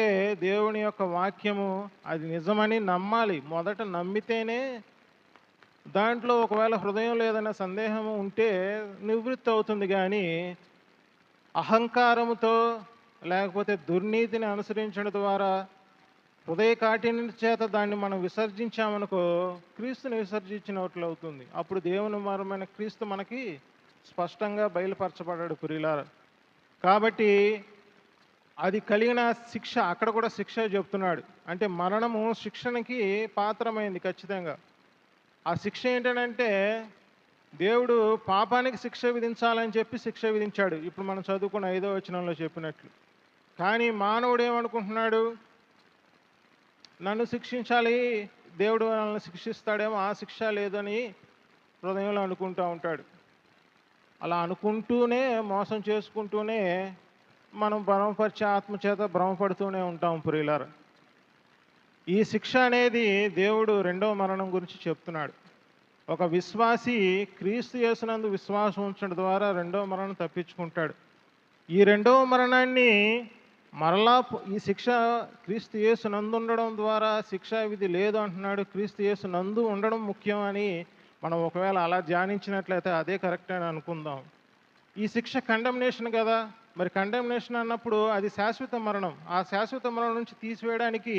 దేవుని యొక్క వాక్యము అది నిజమని నమ్మాలి. మొదట నమ్మితేనే దాంట్లో ఒకవేళ హృదయంలో ఏదైనా సందేహం ఉంటే నివృత్తి అవుతుంది. కానీ అహంకారముతో లేకపోతే దుర్నీతిని అనుసరించడం ద్వారా హృదయ కాఠిన్యం చేత దాన్ని మనం విసర్జించామనుకో క్రీస్తుని విసర్జించినట్లు అవుతుంది. అప్పుడు దేవుని మరమైన క్రీస్తు మనకి స్పష్టంగా బయలుపరచబడ్డాడు ప్రియులారా. కాబట్టి అది కలిగిన శిక్ష అక్కడ కూడా శిక్ష చెప్తున్నాడు. అంటే మరణము శిక్షణకి పాత్రమైంది ఖచ్చితంగా. ఆ శిక్ష ఏంటంటే దేవుడు పాపానికి శిక్ష విధించాలని చెప్పి శిక్ష విధించాడు. ఇప్పుడు మనం చదువుకున్న 5వ వచనంలో చెప్పినట్లు. కానీ మానవుడు ఏమనుకుంటున్నాడు? నన్ను శిక్షించాలి, దేవుడు నన్ను శిక్షిస్తాడేమో, ఆ శిక్ష లేదని హృదయంలో అనుకుంటూ ఉంటాడు. అలా అనుకుంటూనే మోసం చేసుకుంటూనే మనం భ్రమపరిచే ఆత్మచేత భ్రమపడుతూనే ఉంటాం ప్రియులారా. ఈ శిక్ష అనేది దేవుడు రెండవ మరణం గురించి చెప్తున్నాడు. ఒక విశ్వాసి క్రీస్తు యేసునందు విశ్వాసం ఉంచడం ద్వారా రెండవ మరణం తప్పించుకుంటాడు. ఈ రెండవ మరణాన్ని మరలా ఈ శిక్ష క్రీస్తు యేసు నందు ఉండడం ద్వారా శిక్షా విధి లేదు అంటున్నాడు. క్రీస్తు యేసు నందు ఉండడం ముఖ్యం అని మనం ఒకవేళ అలా ధ్యానించినట్లయితే అదే కరెక్ట్ అని అనుకుందాం. ఈ శిక్ష కండమ్నేషన్ కదా. మరి కండమ్నేషన్ అన్నప్పుడు అది శాశ్వత మరణం. ఆ శాశ్వత మరణం నుంచి తీసివేయడానికి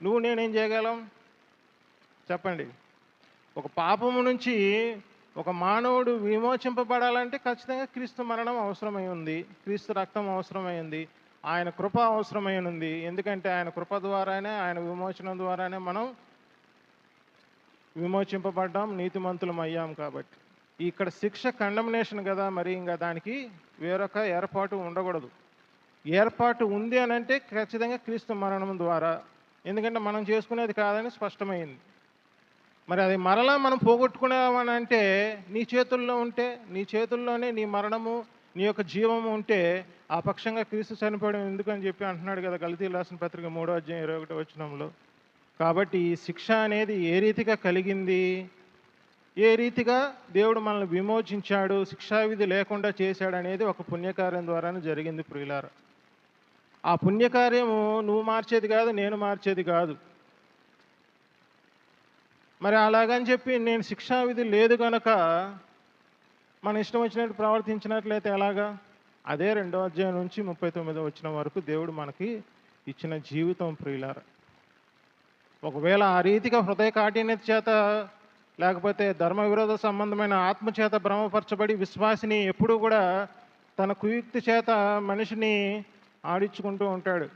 నువ్వు నేనేం చేయగలం చెప్పండి? ఒక పాపము నుంచి ఒక మానవుడు విమోచింపబడాలంటే ఖచ్చితంగా క్రీస్తు మరణం అవసరమై ఉంది, క్రీస్తు రక్తం అవసరమై ఉంది, ఆయన కృప అవసరమై ఉంది. ఎందుకంటే ఆయన కృప ద్వారానే, ఆయన విమోచనం ద్వారానే మనం విమోచింపబడ్డాం, నీతిమంతులం అయ్యాం. కాబట్టి ఇక్కడ శిక్ష కండమ్నేషన్ కదా. మరి ఇంకా దానికి వేరొక ఏర్పాటు ఉండకూడదు. ఏర్పాటు ఉంది అని అంటే ఖచ్చితంగా క్రీస్తు మరణం ద్వారా. ఎందుకంటే మనం చేసుకునేది కాదని స్పష్టమైంది. మరి అది మరలా మనం పోగొట్టుకున్నామని అంటే నీ చేతుల్లో ఉంటే, నీ చేతుల్లోనే నీ మరణము, నీ యొక్క జీవము ఉంటే ఆ పక్షంగా క్రీస్తు చనిపోవడం ఎందుకని చెప్పి అంటున్నాడు కదా గలతీయులకు రాసిన పత్రిక 3వ అధ్యాయం 21వ వచనంలో. కాబట్టి ఈ శిక్ష అనేది ఏ రీతిగా కలిగింది, ఏ రీతిగా దేవుడు మనల్ని విమోచించాడు, శిక్షావిధి లేకుండా చేశాడు అనేది ఒక పుణ్యకార్యం ద్వారానే జరిగింది ప్రియులారా. ఆ పుణ్యకార్యము నువ్వు మార్చేది కాదు, నేను మార్చేది కాదు. మరి అలాగని చెప్పి నేను శిక్షావిధి లేదు కనుక మన ఇష్టం వచ్చినట్టు ప్రవర్తించినట్లయితే ఎలాగా? అదే 2వ అధ్యాయం నుంచి 39వ వచనం వరకు దేవుడు మనకి ఇచ్చిన జీవితం ప్రియులారా. ఒకవేళ ఆ రీతిగా హృదయ కాఠిన్యత చేత లేకపోతే ధర్మ విరోధ సంబంధమైన ఆత్మచేత భ్రమపరచబడి విశ్వాసిని ఎప్పుడూ కూడా తన కుయుక్తి చేత మనిషిని ఆడించుకుంటూ ఉంటాడు.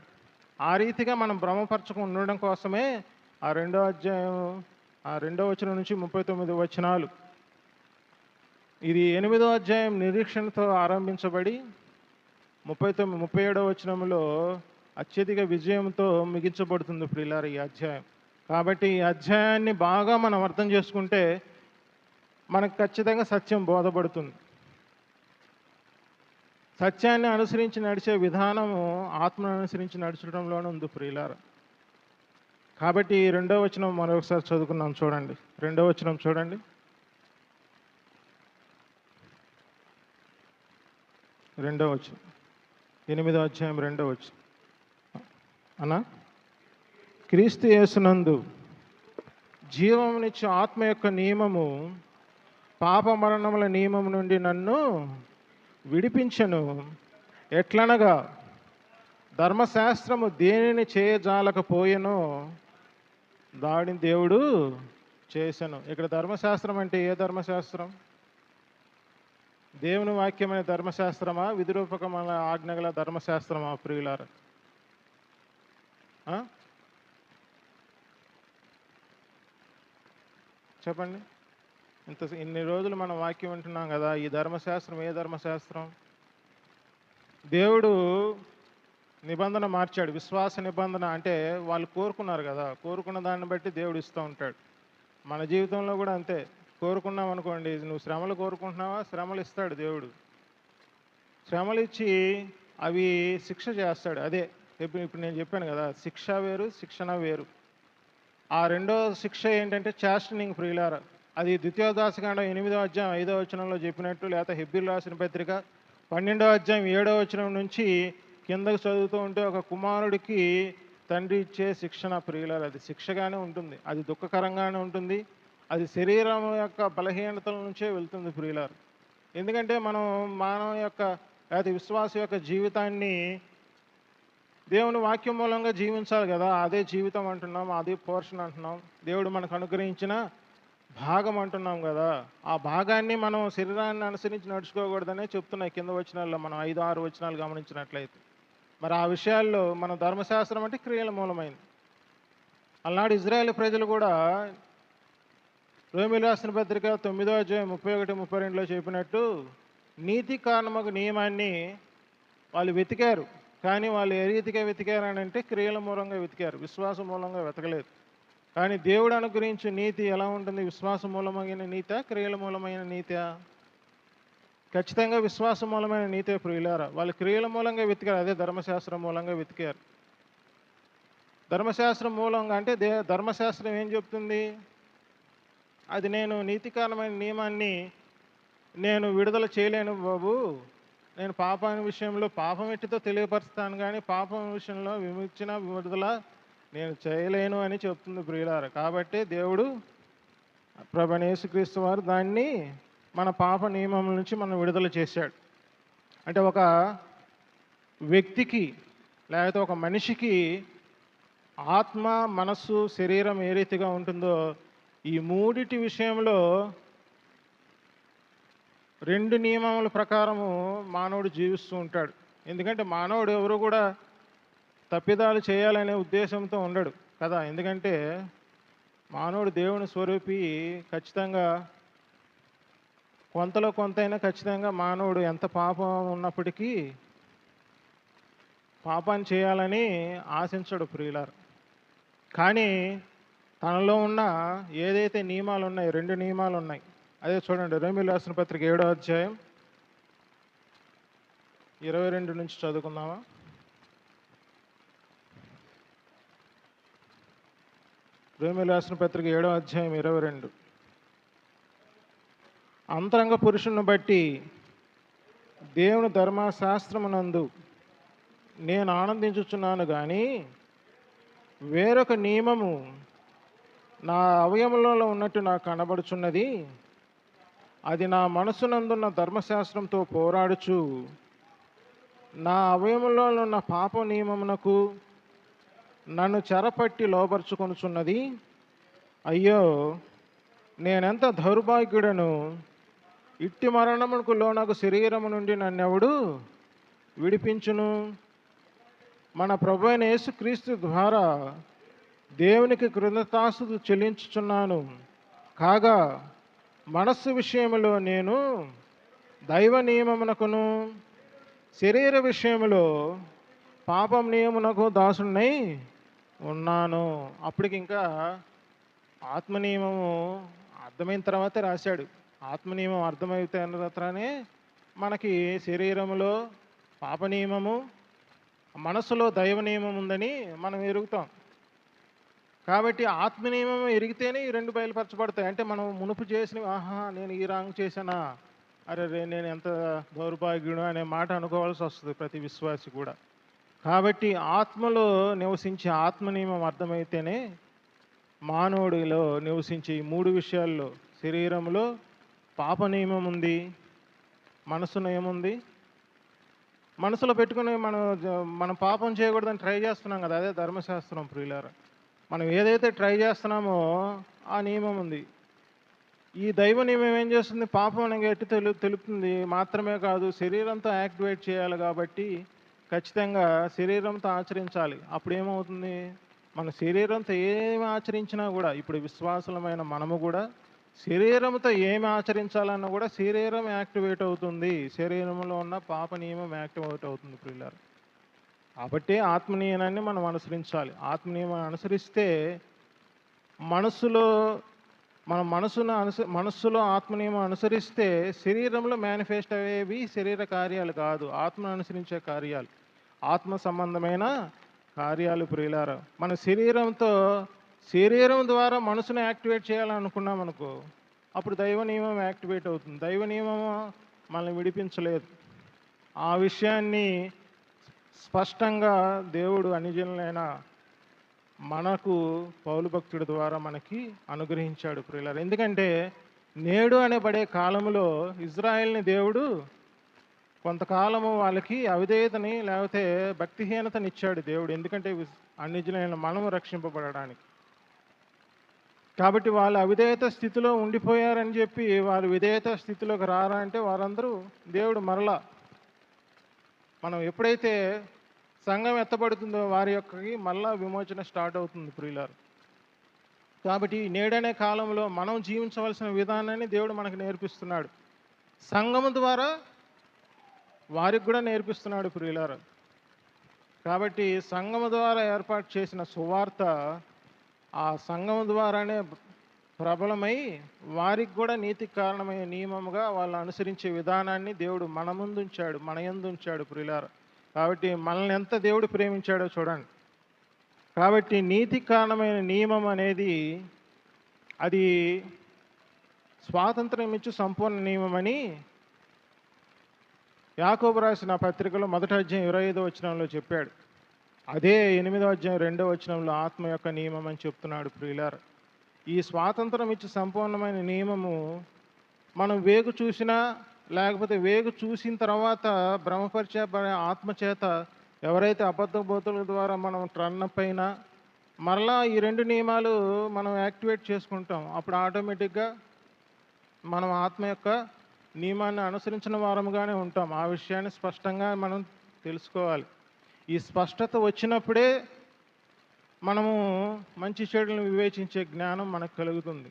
ఆ రీతిగా మనం భ్రమపరచకుండా ఉండడం కోసమే ఆ 2వ అధ్యాయం 2వ వచనం నుంచి 39 వచనాలు. ఇది 8వ అధ్యాయం నిరీక్షణతో ఆరంభించబడి 37వ వచనంలో అత్యధిక విజయంతో ముగించబడుతుంది ప్రియులారా ఈ అధ్యాయం. కాబట్టి ఈ అధ్యాయాన్ని బాగా మనం అర్థం చేసుకుంటే మనకు ఖచ్చితంగా సత్యం బోధపడుతుంది. సత్యాన్ని అనుసరించి నడిచే విధానము ఆత్మను అనుసరించి నడచడంలోనే ఉంది ప్రియులారా. కాబట్టి 2వ వచనం మరొకసారి చదువుకున్నాం చూడండి. 2వ వచనం చూడండి. 2వ వచనం 8వ అధ్యాయం 2వ వచనం అన్నా, క్రీస్తు యేసునందు జీవమునిచ్చు ఆత్మ యొక్క నియమము పాప మరణముల నియమం నుండి నన్ను విడిపించను. ఎట్లనగా ధర్మశాస్త్రము దేనిని చేయజాలకపోయెనో దాడిని దేవుడు చేశాను. ఇక్కడ ధర్మశాస్త్రం అంటే ఏ ధర్మశాస్త్రం? దేవుని వాక్యమైన ధర్మశాస్త్రమా, విధిరూపకమైన ఆజ్ఞగల ధర్మశాస్త్రమా ప్రియులారా? చెప్పండి. ఇన్ని రోజులు మనం వాక్యం వింటున్నాం కదా. ఈ ధర్మశాస్త్రం ఏ ధర్మశాస్త్రం? దేవుడు నిబంధన మార్చాడు. విశ్వాస నిబంధన అంటే వాళ్ళు కోరుకున్నారు కదా, కోరుకున్న దాన్ని బట్టి దేవుడు ఇస్తూ ఉంటాడు. మన జీవితంలో కూడా అంతే. కోరుకున్నాం అనుకోండి, నువ్వు శ్రమలు కోరుకుంటున్నావా, శ్రమలు ఇస్తాడు దేవుడు. శ్రమలు ఇచ్చి అవి శిక్ష చేస్తాడు. అదే ఇప్పుడు నేను చెప్పాను కదా, శిక్ష వేరు, శిక్షణ వేరు. ఆ రెండో శిక్ష ఏంటంటే చాస్టనింగ్ ప్రియులారా. అది ద్వితీయోదాసకాండం 8వ అధ్యాయం 5వ వచనంలో చెప్పినట్టు, లేకపోతే హెబ్రీయులకు రాసిన పత్రిక 12వ అధ్యాయం 7వ వచనం నుంచి కిందకు చదువుతూ ఉంటే, ఒక కుమారుడికి తండ్రి ఇచ్చే శిక్షణ ప్రియులారా, అది శిక్షగానే ఉంటుంది, అది దుఃఖకరంగానే ఉంటుంది, అది శరీరం యొక్క బలహీనతల నుంచే వెళ్తుంది ప్రియులారు. ఎందుకంటే మనం మానవ యొక్క లేకపోతే విశ్వాసం యొక్క జీవితాన్ని దేవుని వాక్యం మూలంగా జీవించాలి కదా. అదే జీవితం అంటున్నాం, అదే పోర్షన్ అంటున్నాం, దేవుడు మనకు అనుగ్రహించిన భాగం అంటున్నాం కదా. ఆ భాగాన్ని మనం శరీరాన్ని అనుసరించి నడుచుకోకూడదనే చెప్తున్నాయి కింద వచనాల్లో మనం 5-6 వచనాలు గమనించినట్లయితే. మరి ఆ విషయాల్లో మన ధర్మశాస్త్రం అంటే క్రియల మూలమైంది. అలనాడు ఇజ్రాయేల్ ప్రజలు కూడా రోమీయులకు రాసిన పత్రిక 9వ అధ్యాయం 31-32లో చెప్పినట్టు నీతి కారణమగు నియమాన్ని వాళ్ళు వెతికారు. కానీ వాళ్ళు ఏ రీతిగా వెతికారని అంటే క్రియల మూలంగా వెతికారు, విశ్వాసం మూలంగా వెతకలేదు. కానీ దేవుడు అనుగ్రహించే నీతి ఎలా ఉంటుంది? విశ్వాస మూలమైన నీత, క్రియల మూలమైన నీత? ఖచ్చితంగా విశ్వాస మూలమైన నీతే ప్రియులారా. వాళ్ళు క్రియల మూలంగా వెతికారు, అదే ధర్మశాస్త్రం మూలంగా వెతికారు. ధర్మశాస్త్రం మూలంగా అంటే ధర్మశాస్త్రం ఏం చెప్తుంది? అది నేను నీతికారమైన నియమాన్ని నేను విడుదల చేయలేను బాబు, నేను పాపాన్ని విషయంలో పాపం ఎట్టితో తెలియపరుస్తాను, కానీ పాపం విషయంలో విముక్తిన విడుదల నేను చేయలేను అని చెప్తుంది ప్రియులారా. కాబట్టి దేవుడు ప్రభువైన యేసుక్రీస్తు వారు దాన్ని మన పాప నియమం నుంచి మనం విడుదల చేశాడు. అంటే ఒక వ్యక్తికి లేకపోతే ఒక మనిషికి ఆత్మ, మనస్సు, శరీరం ఏ రీతిగా ఉంటుందో ఈ మూడిటి విషయంలో 2 నియమముల ప్రకారము మానవుడు జీవిస్తూ ఉంటాడు. ఎందుకంటే మానవుడు ఎవరు కూడా తప్పిదాలు చేయాలనే ఉద్దేశంతో ఉండడు కదా. ఎందుకంటే మానవుడు దేవుని స్వరూపి. ఖచ్చితంగా కొంతలో కొంతైనా ఖచ్చితంగా మానవుడు ఎంత పాపం ఉన్నప్పటికీ పాపాన్ని చేయాలని ఆశించడు ప్రియులారు. కానీ తనలో ఉన్న ఏదైతే నియమాలు ఉన్నాయి, 2 నియమాలు ఉన్నాయి. అదే చూడండి, రోమీయులకు రాసిన పత్రిక 7వ అధ్యాయం 22 నుంచి చదువుకుందామా. రోమీయులకు రాసిన పత్రిక 7వ అధ్యాయం 22. అంతరంగ పురుషుని బట్టి దేవుని ధర్మశాస్త్రమునందు నేను ఆనందించుచున్నాను, కానీ వేరొక నియమము నా అవయములలో ఉన్నట్టు నాకు కనబడుచున్నది. అది నా మనసునందున్న ధర్మశాస్త్రంతో పోరాడుచు నా అవయములో ఉన్న పాప నియమమునకు నన్ను చెరపట్టి లోపరుచుకొనుచున్నది. అయ్యో, నేనెంత దౌర్భాగ్యుడను! ఇట్టి మరణమునకు లోనగు శరీరము నుండి నన్నెవడు విడిపించును? మన ప్రభువైన యేసుక్రీస్తు ద్వారా దేవునికి కృతజ్ఞతాస్తుతులు చెల్లించుచున్నాను. కాగా మనస్సు విషయములో నేను దైవ నియమమునకును, శరీర విషయములో పాపం నియమునకు దాసునై ఉన్నాను. అప్పటికి ఇంకా ఆత్మ నియమము అర్థమైన తర్వాతే రాశాడు. ఆత్మ నియమం అర్థమైతే తర్వాతనే మనకి శరీరములో పాప నియమము, మనసులో దైవ నియమం ఉందని మనం ఎరుగుతాం. కాబట్టి ఆత్మ నియమం ఎరిగితేనే ఈ 2 బయలుపరచబడతాయి. అంటే మనం మునుపు చేసినవి, ఆహా నేను ఈ రాంగ్ చేశానా, అరే నేను ఎంత దౌర్భాగ్యుడు అనే మాట అనుకోవాల్సి వస్తుంది ప్రతి విశ్వాసి కూడా. కాబట్టి ఆత్మలో నివసించే ఆత్మ నియమం అర్థమైతేనే మానవుడిలో నివసించే ఈ 3 విషయాల్లో, శరీరంలో పాప నియమం ఉంది, మనసులో ఏముంది, మనసులో పెట్టుకుని మనం పాపం చేయకూడదని ట్రై చేస్తున్నాం కదా, అదే ధర్మశాస్త్రం ప్రియులారా. మనం ఏదైతే ట్రై చేస్తున్నామో ఆ నియమం ఉంది. ఈ దైవ నియమం ఏం చేస్తుంది? పాపం అనేది ఎట్టి తెలుపుతుంది మాత్రమే కాదు, శరీరంతో యాక్టివేట్ చేయాలి. కాబట్టి ఖచ్చితంగా శరీరంతో ఆచరించాలి. అప్పుడు ఏమవుతుంది? మన శరీరంతో ఏమి ఆచరించినా కూడా, ఇప్పుడు విశ్వాసులమైన మనము కూడా శరీరంతో ఏమి ఆచరించాలన్నా కూడా శరీరం యాక్టివేట్ అవుతుంది. శరీరంలో ఉన్న పాప నియమం యాక్టివేట్ అవుతుంది ప్రియులారా. కాబట్టి ఆత్మ నియమాన్ని మనం అనుసరించాలి. ఆత్మ నియమాన్ని అనుసరిస్తే మనస్సులో మన మనస్సులో ఆత్మ నియమం అనుసరిస్తే శరీరంలో మేనిఫెస్ట్ అయ్యేవి శరీర కార్యాలు కాదు, ఆత్మను అనుసరించే కార్యాలు, ఆత్మ సంబంధమైన కార్యాలు ప్రియులారా. మన శరీరం ద్వారా మనసును యాక్టివేట్ చేయాలనుకున్నాం అనుకో, అప్పుడు దైవ నియమం యాక్టివేట్ అవుతుంది. దైవ నియమం మనల్ని విడిపించలేదు. ఆ విషయాన్ని స్పష్టంగా దేవుడు అన్యజనులైన మనకు పౌలు భక్తుడి ద్వారా మనకి అనుగ్రహించాడు ప్రియులారా. ఎందుకంటే నేడు అనబడే కాలంలో ఇజ్రాయెల్ని దేవుడు కొంతకాలము వాళ్ళకి అవిధేయతని లేకపోతే భక్తిహీనతనిచ్చాడు దేవుడు. ఎందుకంటే అన్యజనులైన మనము రక్షింపబడడానికి. కాబట్టి వాళ్ళు అవిధేయత స్థితిలో ఉండిపోయారని చెప్పి వారు విధేయత స్థితిలోకి రారా అంటే వారందరూ దేవుడు మరలా మనం ఎప్పుడైతే సంఘం ఎత్తబడుతుందో వారి యొక్కకి మళ్ళా విమోచన స్టార్ట్ అవుతుంది ప్రియులారు. కాబట్టి నేడనే కాలంలో మనం జీవించవలసిన విధానాన్ని దేవుడు మనకు నేర్పిస్తున్నాడు. సంఘము ద్వారా వారికి కూడా నేర్పిస్తున్నాడు ప్రియులారు. కాబట్టి సంఘము ద్వారా ఏర్పాటు చేసిన సువార్త ఆ సంఘము ద్వారానే ప్రబలమై వారికి కూడా నీతికి కారణమైన నియమముగా వాళ్ళు అనుసరించే విధానాన్ని దేవుడు మన ముందుంచాడు, మన యందుంచాడు ప్రియులారా. కాబట్టి మనల్ని ఎంత దేవుడు ప్రేమించాడో చూడండి. కాబట్టి నీతికి కారణమైన నియమం అనేది అది స్వాతంత్రం ఇచ్చు సంపూర్ణ నియమం అని యాకోబు రాసిన పత్రికలో 1వ అధ్యాయం 25వ వచనంలో చెప్పాడు. అదే 8వ అధ్యాయం 2వ వచనంలో ఆత్మ యొక్క నియమం అని చెప్తున్నాడు ప్రియులారా. ఈ స్వాతంత్రం ఇచ్చి సంపూర్ణమైన నియమము మనం వేగు చూసినా లేకపోతే వేగు చూసిన తర్వాత భ్రమపరిచబడే ఆత్మచేత ఎవరైతే అబద్ధ బోధల ద్వారా మనం ట్రన్నపైన మరలా ఈ 2 నియమాలు మనం యాక్టివేట్ చేసుకుంటాం. అప్పుడు ఆటోమేటిక్గా మనం ఆత్మ యొక్క నియమాన్ని అనుసరించిన వారముగానే ఉంటాం. ఆ విషయాన్ని స్పష్టంగా మనం తెలుసుకోవాలి. ఈ స్పష్టత వచ్చినప్పుడే మనము మంచి చెడులను వివేచించే జ్ఞానం మనకు కలుగుతుంది.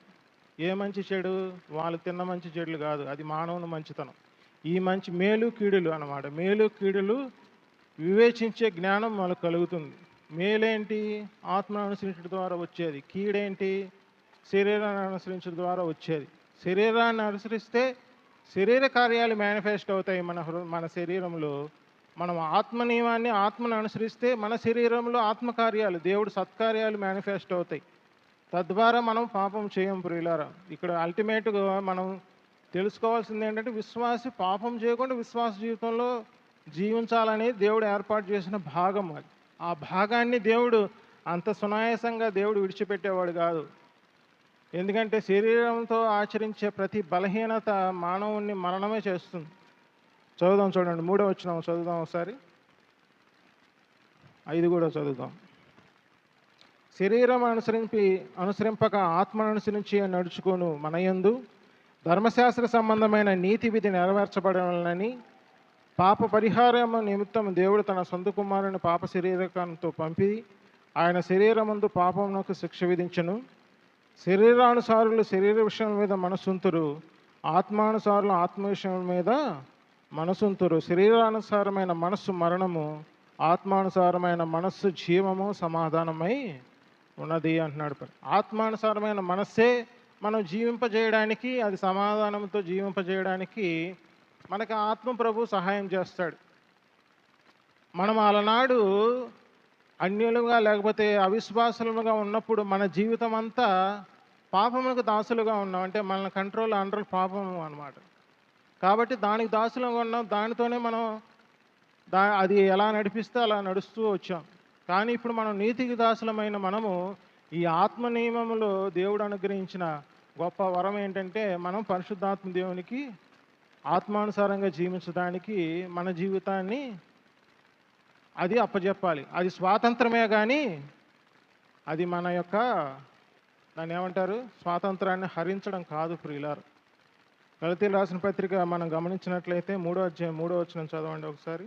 ఏ మంచి చెడు? వాళ్ళు తిన్న మంచి చెడులు కాదు, అది మానవుని మంచితనం. ఈ మంచి మేలు కీడులు అన్నమాట. మేలు కీడులు వివేచించే జ్ఞానం మనకు కలుగుతుంది. మేలేంటి? ఆత్మను అనుసరించడం ద్వారా వచ్చేది. కీడేంటి? శరీరాన్ని అనుసరించడం ద్వారా వచ్చేది. శరీరాన్ని అనుసరిస్తే శరీర కార్యాలు మేనిఫెస్ట్ అవుతాయి మన శరీరంలో. మనం ఆత్మ నియమాన్ని ఆత్మను అనుసరిస్తే మన శరీరంలో ఆత్మకార్యాలు దేవుడు సత్కార్యాలు మేనిఫెస్ట్ అవుతాయి. తద్వారా మనం పాపం చేయం ప్రియులారా. ఇక్కడ అల్టిమేట్గా మనం తెలుసుకోవాల్సింది ఏంటంటే విశ్వాసి పాపం చేయకుండా విశ్వాస జీవితంలో జీవించాలని దేవుడు ఏర్పాటు చేసిన భాగం అది. ఆ భాగాన్ని దేవుడు అంత సునాయాసంగా దేవుడు విడిచిపెట్టేవాడు కాదు. ఎందుకంటే శరీరంతో ఆచరించే ప్రతి బలహీనత మానవుణ్ణి మరణమే చేస్తుంది. చదువుదాం చూడండి, 3వ వచనం చదువుదాం ఒకసారి, 5 కూడా చదువుదాం. శరీరం అనుసరింపక ఆత్మను అనుసరించి నడుచుకోను మనయందు ధర్మశాస్త్ర సంబంధమైన నీతి విధి నెరవేర్చబడాలని పాప పరిహారము నిమిత్తం దేవుడు తన సొంత కుమారుని పాప శరీరకంతో పంపి ఆయన శరీరమందు పాపమునకు శిక్ష విధించను. శరీరానుసారులు శరీర విషయం మీద మనసుంతురు, ఆత్మానుసారులు ఆత్మ విషయం మీద మనసుంతురు. శరీరానుసారమైన మనస్సు మరణము, ఆత్మానుసారమైన మనస్సు జీవము సమాధానమై ఉన్నది అంటున్నాడు. ఆత్మానుసారమైన మనస్సే మనం జీవింపజేయడానికి, అది సమాధానంతో జీవింపజేయడానికి మనకి ఆత్మ ప్రభు సహాయం చేస్తాడు. మనం అలనాడు అన్యులుగా లేకపోతే అవిశ్వాసులుగా ఉన్నప్పుడు మన జీవితం అంతా పాపములకు దాసులుగా ఉన్నాం. అంటే మన కంట్రోల్ అండర్ పాపము అన్నమాట. కాబట్టి దానికి దాసులుగా ఉన్నాం. దానితోనే మనం అది ఎలా నడిపిస్తే అలా నడుస్తూ వచ్చాం. కానీ ఇప్పుడు మనం నీతికి దాసులమైన మనము ఈ ఆత్మ నియమములో దేవుడు అనుగ్రహించిన గొప్ప వరం ఏంటంటే మనం పరిశుద్ధాత్మ దేవునికి ఆత్మానుసారంగా జీవించడానికి మన జీవితాన్ని అది అప్పజెప్పాలి. అది స్వాతంత్రమే కానీ అది మన యొక్క దాన్ని ఏమంటారు స్వాతంత్రాన్ని హరించడం కాదు ప్రియులారు. గలతీయులకు రాసిన పత్రిక మనం గమనించినట్లయితే 3వ అధ్యాయం 3వ వచనం చదవండి ఒకసారి.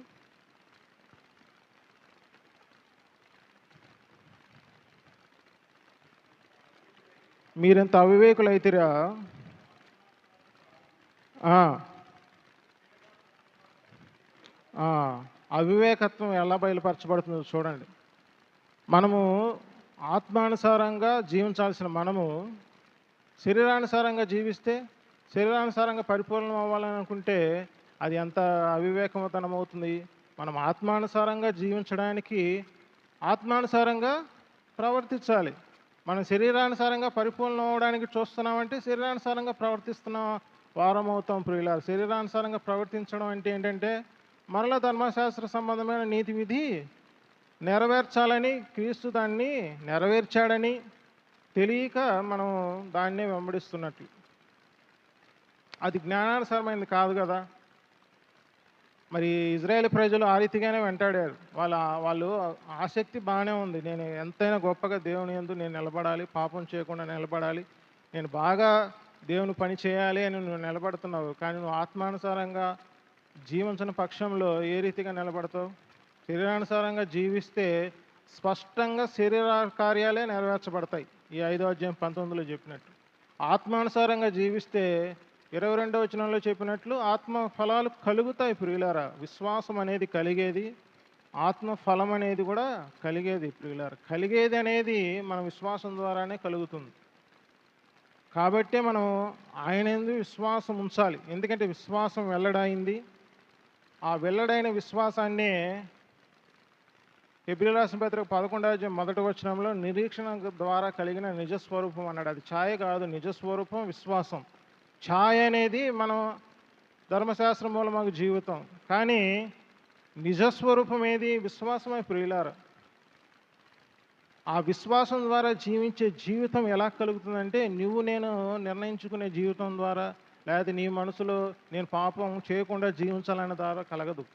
మీరెంత అవివేకులైతిరా, ఆ, ఆ, అవివేకత్వం ఎలా బయలుపరచబడుతుందో చూడండి. మనము ఆత్మానుసారంగా జీవించాల్సిన మనము శరీరానుసారంగా జీవిస్తే, శరీరానుసారంగా పరిపూర్ణం అవ్వాలని అనుకుంటే అది ఎంత అవివేకతనం అవుతుంది. మనం ఆత్మానుసారంగా జీవించడానికి ఆత్మానుసారంగా ప్రవర్తించాలి. మనం శరీరానుసారంగా పరిపూర్ణం అవ్వడానికి చూస్తున్నామంటే శరీరానుసారంగా ప్రవర్తిస్తున్న వారం అవుతాం ప్రియులారా. శరీరానుసారంగా ప్రవర్తించడం అంటే ఏంటంటే మరల ధర్మశాస్త్ర సంబంధమైన నీతి విధి నెరవేర్చాలని, క్రీస్తు దాన్ని నెరవేర్చాడని తెలియక మనం దాన్నే వెంబడిస్తున్నట్లు. అది జ్ఞానానుసారమైనది కాదు కదా. మరి ఇజ్రాయేల్ ప్రజలు ఆ రీతిగానే వెంటాడారు. వాళ్ళు ఆసక్తి బాగానే ఉంది. నేను ఎంతైనా గొప్పగా దేవుని యందు నేను నిలబడాలి, పాపం చేయకుండా నిలబడాలి, నేను బాగా దేవుని పని చేయాలి అని నువ్వు నిలబడుతున్నావు. కానీ నువ్వు ఆత్మానుసారంగా జీవించని పక్షంలో ఏ రీతిగా నిలబడతావు? శరీరానుసారంగా జీవిస్తే స్పష్టంగా శరీర కార్యాలే నెరవేర్చబడతాయి. ఈ 5వ అధ్యాయం 19లో చెప్పినట్టు. ఆత్మానుసారంగా జీవిస్తే 22వ వచనంలో చెప్పినట్లు ఆత్మ ఫలాలు కలుగుతాయి ప్రియులారా. విశ్వాసం అనేది కలిగేది, ఆత్మ ఫలం అనేది కూడా కలిగేది ప్రియులారా. కలిగేది అనేది మన విశ్వాసం ద్వారానే కలుగుతుంది. కాబట్టే మనం ఆయన యందు విశ్వాసం ఉంచాలి. ఎందుకంటే విశ్వాసం వెల్లడైంది. ఆ వెల్లడైన విశ్వాసాన్నే హెబ్రీయులకు రాసిన పత్రిక 11వ అధ్యాయం 1వ వచనంలో నిరీక్షణ ద్వారా కలిగిన నిజస్వరూపం అన్నాడు. అది ఛాయ కాదు, నిజస్వరూపం విశ్వాసం. ఛాయ అనేది మనం ధర్మశాస్త్రం మూలమగు జీవితం. కానీ నిజస్వరూపం ఏది? విశ్వాసమే ప్రియులారా. ఆ విశ్వాసం ద్వారా జీవించే జీవితం ఎలా కలుగుతుందంటే నువ్వు నేను నిర్ణయించుకునే జీవితం ద్వారా, లేకపోతే నీ మనసులో నేను పాపం చేయకుండా జీవించాలనే ద్వారా కలగదు.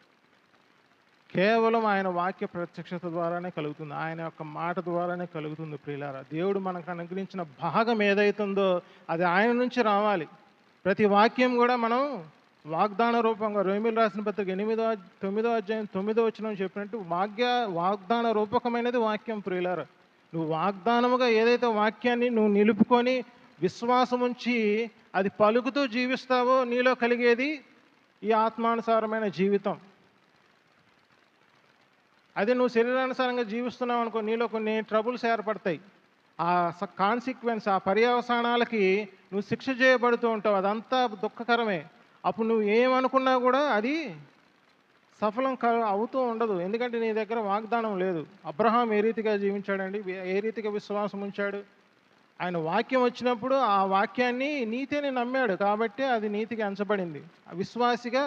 కేవలం ఆయన వాక్య ప్రత్యక్షత ద్వారానే కలుగుతుంది. ఆయన యొక్క మాట ద్వారానే కలుగుతుంది ప్రియులారా. దేవుడు మనకు అనుగ్రహించిన భాగం ఏదైతుందో అది ఆయన నుంచి రావాలి. ప్రతి వాక్యం కూడా మనం వాగ్దాన రూపంగా రోమీయులకు రాసిన పత్రిక 9వ అధ్యాయం 9వ వచనం చెప్పినట్టు వాగ్దాన రూపకమైనది వాక్యం ప్రియులారా. నువ్వు వాగ్దానముగా ఏదైతే వాక్యాన్ని నువ్వు నిలుపుకొని విశ్వాసం ఉంచి అది పలుకుతూ జీవిస్తావో నీలో కలిగేది ఈ ఆత్మానుసారమైన జీవితం. అదే నువ్వు శరీరానుసారంగా జీవిస్తున్నావు అనుకో, నీలో కొన్ని ట్రబుల్స్ ఏర్పడతాయి. ఆ కాన్సిక్వెన్స్, ఆ పర్యవసానాలకి నువ్వు శిక్ష చేయబడుతూ ఉంటావు. అదంతా దుఃఖకరమే. అప్పుడు నువ్వు ఏమనుకున్నా కూడా అది సఫలం అవుతూ ఉండదు. ఎందుకంటే నీ దగ్గర వాగ్దానం లేదు. అబ్రహాం ఏ రీతిగా జీవించాడండి? ఏ రీతిగా విశ్వాసం ఉంచాడు? ఆయన వాక్యం వచ్చినప్పుడు ఆ వాక్యాన్ని నీతిని నమ్మాడు కాబట్టి అది నీతికి ఎంచబడింది. విశ్వాసిగా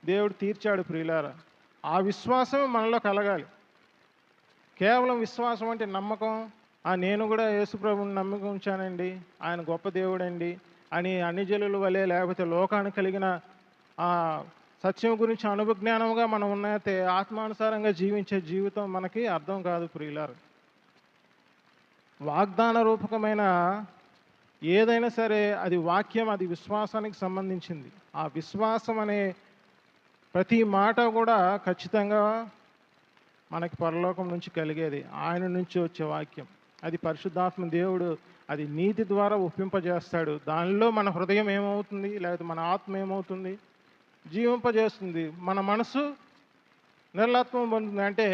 దేవుడు తీర్చాడు ప్రియులారా. ఆ విశ్వాసం మనలో కలగాలి. కేవలం విశ్వాసం అంటే నమ్మకం, నేను కూడా యేసుప్రభుని నమ్మకం ఉంచానండి, ఆయన గొప్ప దేవుడండి అని అన్ని జనుల వలె, లేకపోతే లోకానికి కలిగిన సత్యం గురించి అనుభజ్ఞానంగా మనం ఉన్నతే ఆత్మానుసారంగా జీవించే జీవితం మనకి అర్థం కాదు ప్రియులారు. వాగ్దాన రూపకమైన ఏదైనా సరే అది వాక్యం, అది విశ్వాసానికి సంబంధించింది. ఆ విశ్వాసం అనే ప్రతి మాట కూడా ఖచ్చితంగా మనకి పరలోకం నుంచి కలిగేది, ఆయన నుంచి వచ్చే వాక్యం. అది పరిశుద్ధాత్మ దేవుడు అది నీతి ద్వారా ఒప్పింపజేస్తాడు. దానిలో మన హృదయం ఏమవుతుంది, లేకపోతే మన ఆత్మ ఏమవుతుంది, జీవింపజేస్తుంది. మన మనసు నిర్లత్వం పొందుతుంది. అంటే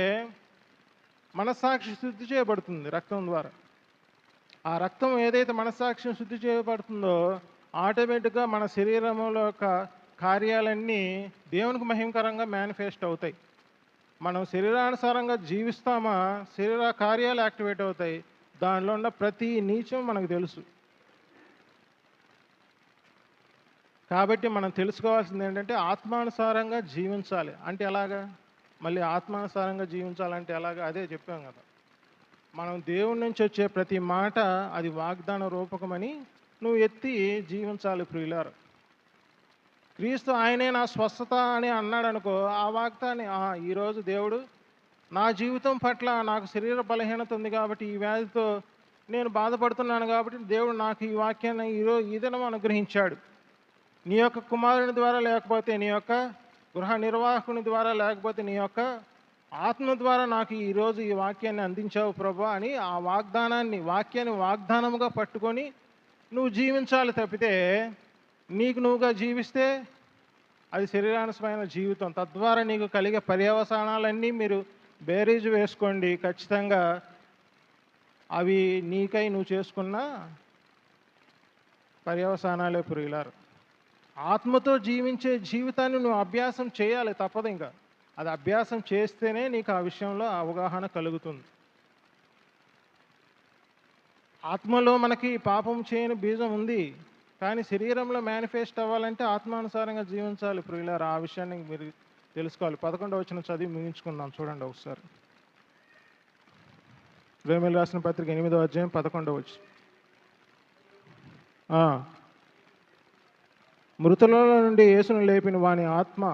మనస్సాక్షి శుద్ధి చేయబడుతుంది రక్తం ద్వారా. ఆ రక్తం ఏదైతే మనస్సాక్షిని శుద్ధి చేయబడుతుందో ఆటోమేటిక్గా మన శరీరంలో యొక్క కార్యాలన్నీ దేవునికి మహిమకరంగా మేనిఫెస్ట్ అవుతాయి. మనం శరీరానుసారంగా జీవిస్తామా, శరీర కార్యాలు యాక్టివేట్ అవుతాయి. దానిలో ఉన్న ప్రతి నీచం మనకు తెలుసు. కాబట్టి మనం తెలుసుకోవాల్సింది ఏంటంటే ఆత్మానుసారంగా జీవించాలి. అంటే ఎలాగా? మళ్ళీ ఆత్మానుసారంగా జీవించాలంటే ఎలాగా? అదే చెప్పాం కదా, మనం దేవుడి నుంచి వచ్చే ప్రతి మాట అది వాగ్దాన రూపకమని నువ్వు ఎత్తి జీవించాలి ప్రియులారు. క్రీస్తు ఆయనే నా స్వస్థత అని అన్నాడు అనుకో, ఆ వాగ్దాన్ని ఈరోజు దేవుడు నా జీవితం పట్ల నాకు శరీర బలహీనత ఉంది కాబట్టి ఈ వ్యాధితో నేను బాధపడుతున్నాను కాబట్టి దేవుడు నాకు ఈ వాక్యాన్ని ఈ దినం అనుగ్రహించాడు. నీ యొక్క కుమారుని ద్వారా, లేకపోతే నీ యొక్క గృహ నిర్వాహకుని ద్వారా, లేకపోతే నీ యొక్క ఆత్మ ద్వారా నాకు ఈరోజు ఈ వాక్యాన్ని అందించావు ప్రభా అని ఆ వాక్యాన్ని వాగ్దానముగా పట్టుకొని నువ్వు జీవించాలి తప్పితే నీకు నువ్వుగా జీవిస్తే అది శరీరానుసమైన జీవితం. తద్వారా నీకు కలిగే పర్యవసానాలన్నీ మీరు బేరీజు వేసుకోండి. ఖచ్చితంగా అవి నీకై నువ్వు చేసుకున్న పర్యవసానాలే ప్రియులారా. ఆత్మతో జీవించే జీవితాన్ని నువ్వు అభ్యాసం చేయాలి, తప్పదు ఇంకా. అది అభ్యాసం చేస్తేనే నీకు ఆ విషయంలో అవగాహన కలుగుతుంది. ఆత్మలో మనకి పాపం చేయని బీజం ఉంది, కానీ శరీరంలో మేనిఫెస్ట్ అవ్వాలంటే ఆత్మానుసారంగా జీవించాలి ప్రియులారా. ఆ విషయాన్ని మీరు తెలుసుకోవాలి. 11వ వచనం చదివి ముగించుకుందాం, చూడండి ఒకసారి. రోమీయులకు రాసిన పత్రిక 8వ అధ్యాయం 11వ వచనం. మృతులలో నుండి యేసును లేపిన వాని ఆత్మ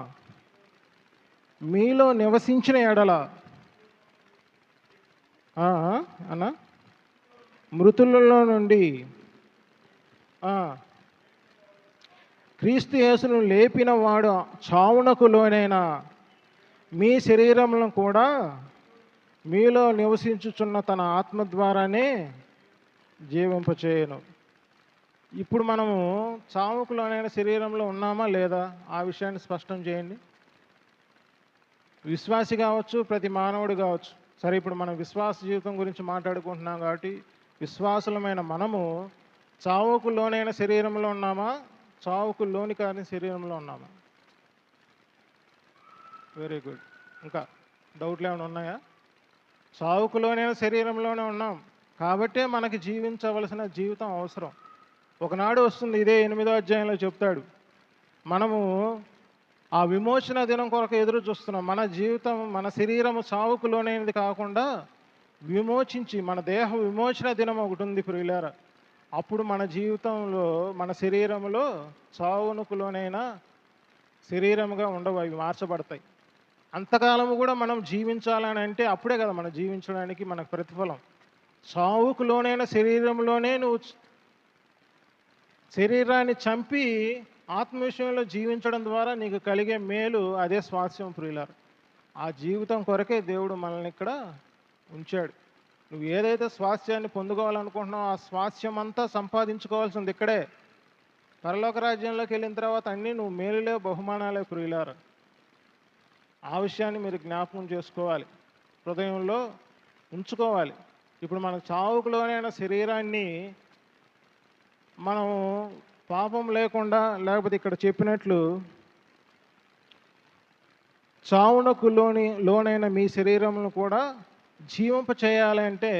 మీలో నివసించిన ఎడల అన్న మృతులలో నుండి క్రీస్తు యేసును లేపిన వాడు చావునకు లోనైన మీ శరీరములను కూడా మీలో నివసించుచున్న తన ఆత్మ ద్వారానే జీవింపచేయను. ఇప్పుడు మనము చావుకు లోనైన శరీరంలో ఉన్నామా లేదా? ఆ విషయాన్ని స్పష్టం చేయండి. విశ్వాసి కావచ్చు, ప్రతి మానవుడు కావచ్చు. సరే, ఇప్పుడు మనం విశ్వాస జీవితం గురించి మాట్లాడుకుంటున్నాం కాబట్టి విశ్వాసులమైన మనము చావుకు లోనైన శరీరంలో ఉన్నామా, చావుకు లోని కాని శరీరంలో ఉన్నామా? Very good. ఇంకా డౌట్లు ఏమైనా ఉన్నాయా? చావుకు లోనైన శరీరంలోనే ఉన్నాం కాబట్టే మనకి జీవించవలసిన జీవితం అవసరం. ఒకనాడు వస్తుంది, ఇదే 8వ అధ్యాయంలో చెప్తాడు, మనము ఆ విమోచన దినం కొరకు ఎదురు చూస్తున్నాం. మన జీవితం, మన శరీరము చావుకు లోనైనది కాకుండా విమోచించి, మన దేహ విమోచన దినం ఒకటి ఉంది ప్రియులారా. అప్పుడు మన జీవితంలో, మన శరీరంలో చావునకు లోనైన శరీరముగా ఉండవు, అవి మార్చబడతాయి. అంతకాలము కూడా మనం జీవించాలని అంటే అప్పుడే కదా మనం జీవించడానికి మనకు ప్రతిఫలం. చావుకు లోనైన శరీరంలోనే నువ్వు శరీరాన్ని చంపి ఆత్మ విషయంలో జీవించడం ద్వారా నీకు కలిగే మేలు, అదే స్వాస్థ్యం ప్రియులారా. ఆ జీవితం కొరకే దేవుడు మనల్ని ఇక్కడ ఉంచాడు. నువ్వు ఏదైతే స్వాస్థ్యాన్ని పొందుకోవాలనుకుంటున్నావో ఆ స్వాస్థ్యం అంతా సంపాదించుకోవాల్సింది ఇక్కడే. పరలోక రాజ్యంలోకి వెళ్ళిన తర్వాత అన్నీ నువ్వు మేలులే, బహుమానాలే ప్రియులారా. ఆ విషయాన్ని మీరు జ్ఞాపకం చేసుకోవాలి, హృదయంలో ఉంచుకోవాలి. ఇప్పుడు మనకు చావుకులోనైన శరీరాన్ని మనం పాపం లేకుండా, లేకపోతే ఇక్కడ చెప్పినట్లు చావునకు లోనైన మీ శరీరమును కూడా జీవింప చేయాలంటే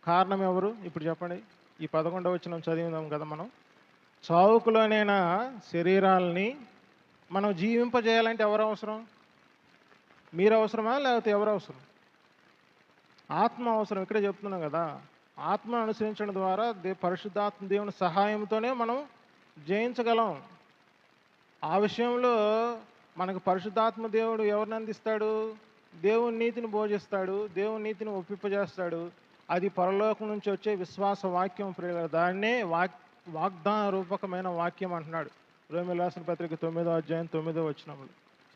కారణం ఎవరు? ఇప్పుడు చెప్పండి. ఈ 11వ వచనం చదివిందాం కదా మనం. చావుకు లోనైన శరీరాలని మనం జీవింపజేయాలంటే ఎవరు అవసరం? మీరు అవసరమా, లేకపోతే ఎవరు అవసరం? ఆత్మ అవసరం. ఇక్కడే చెప్తున్నాం కదా, ఆత్మను అనుసరించడం ద్వారా పరిశుద్ధాత్మ దేవుని సహాయంతోనే మనం జయించగలం. ఆ విషయంలో మనకు పరిశుద్ధాత్మ దేవుడు ఎవరిని అందిస్తాడు? దేవుని నీతిని బోధిస్తాడు, దేవుని నీతిని ఒప్పింపజేస్తాడు. అది పరలోకం నుంచి వచ్చే విశ్వాస వాక్యం ప్రియులారా. దాన్నే వాగ్దాన రూపకమైన వాక్యం అంటున్నాడు రోమీయులకు రాసిన పత్రిక 9వ అధ్యాయం 9వ వచనంలో.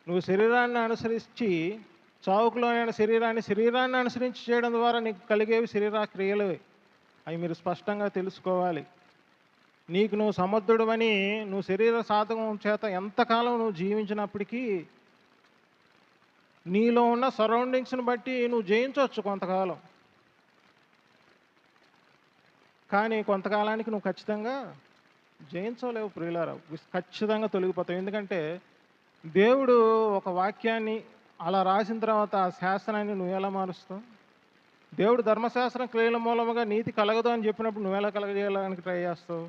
నువ్వు శరీరాన్ని అనుసరించి, చావుకులోనైన శరీరాన్ని అనుసరించి చేయడం ద్వారా నీకు కలిగేవి శరీర క్రియలు. అవి మీరు స్పష్టంగా తెలుసుకోవాలి. నీకు నువ్వు సమర్థుడవని నువ్వు శరీర సాధకం చేత ఎంతకాలం నువ్వు జీవించినప్పటికీ నీలో ఉన్న సరౌండింగ్స్ని బట్టి నువ్వు జయించవచ్చు కొంతకాలం, కానీ కొంతకాలానికి నువ్వు ఖచ్చితంగా జయించలేవు ప్రియులారా. ఖచ్చితంగా తొలగిపోతావు. ఎందుకంటే దేవుడు ఒక వాక్యాన్ని అలా రాసిన తర్వాత ఆ శాస్త్రాన్ని నువ్వు ఎలా మారుస్తావు? దేవుడు ధర్మశాస్త్రం క్రియల మూలముగా నీతి కలగదు అని చెప్పినప్పుడు నువ్వు ఎలా కలగజేయడానికి ట్రై చేస్తావు?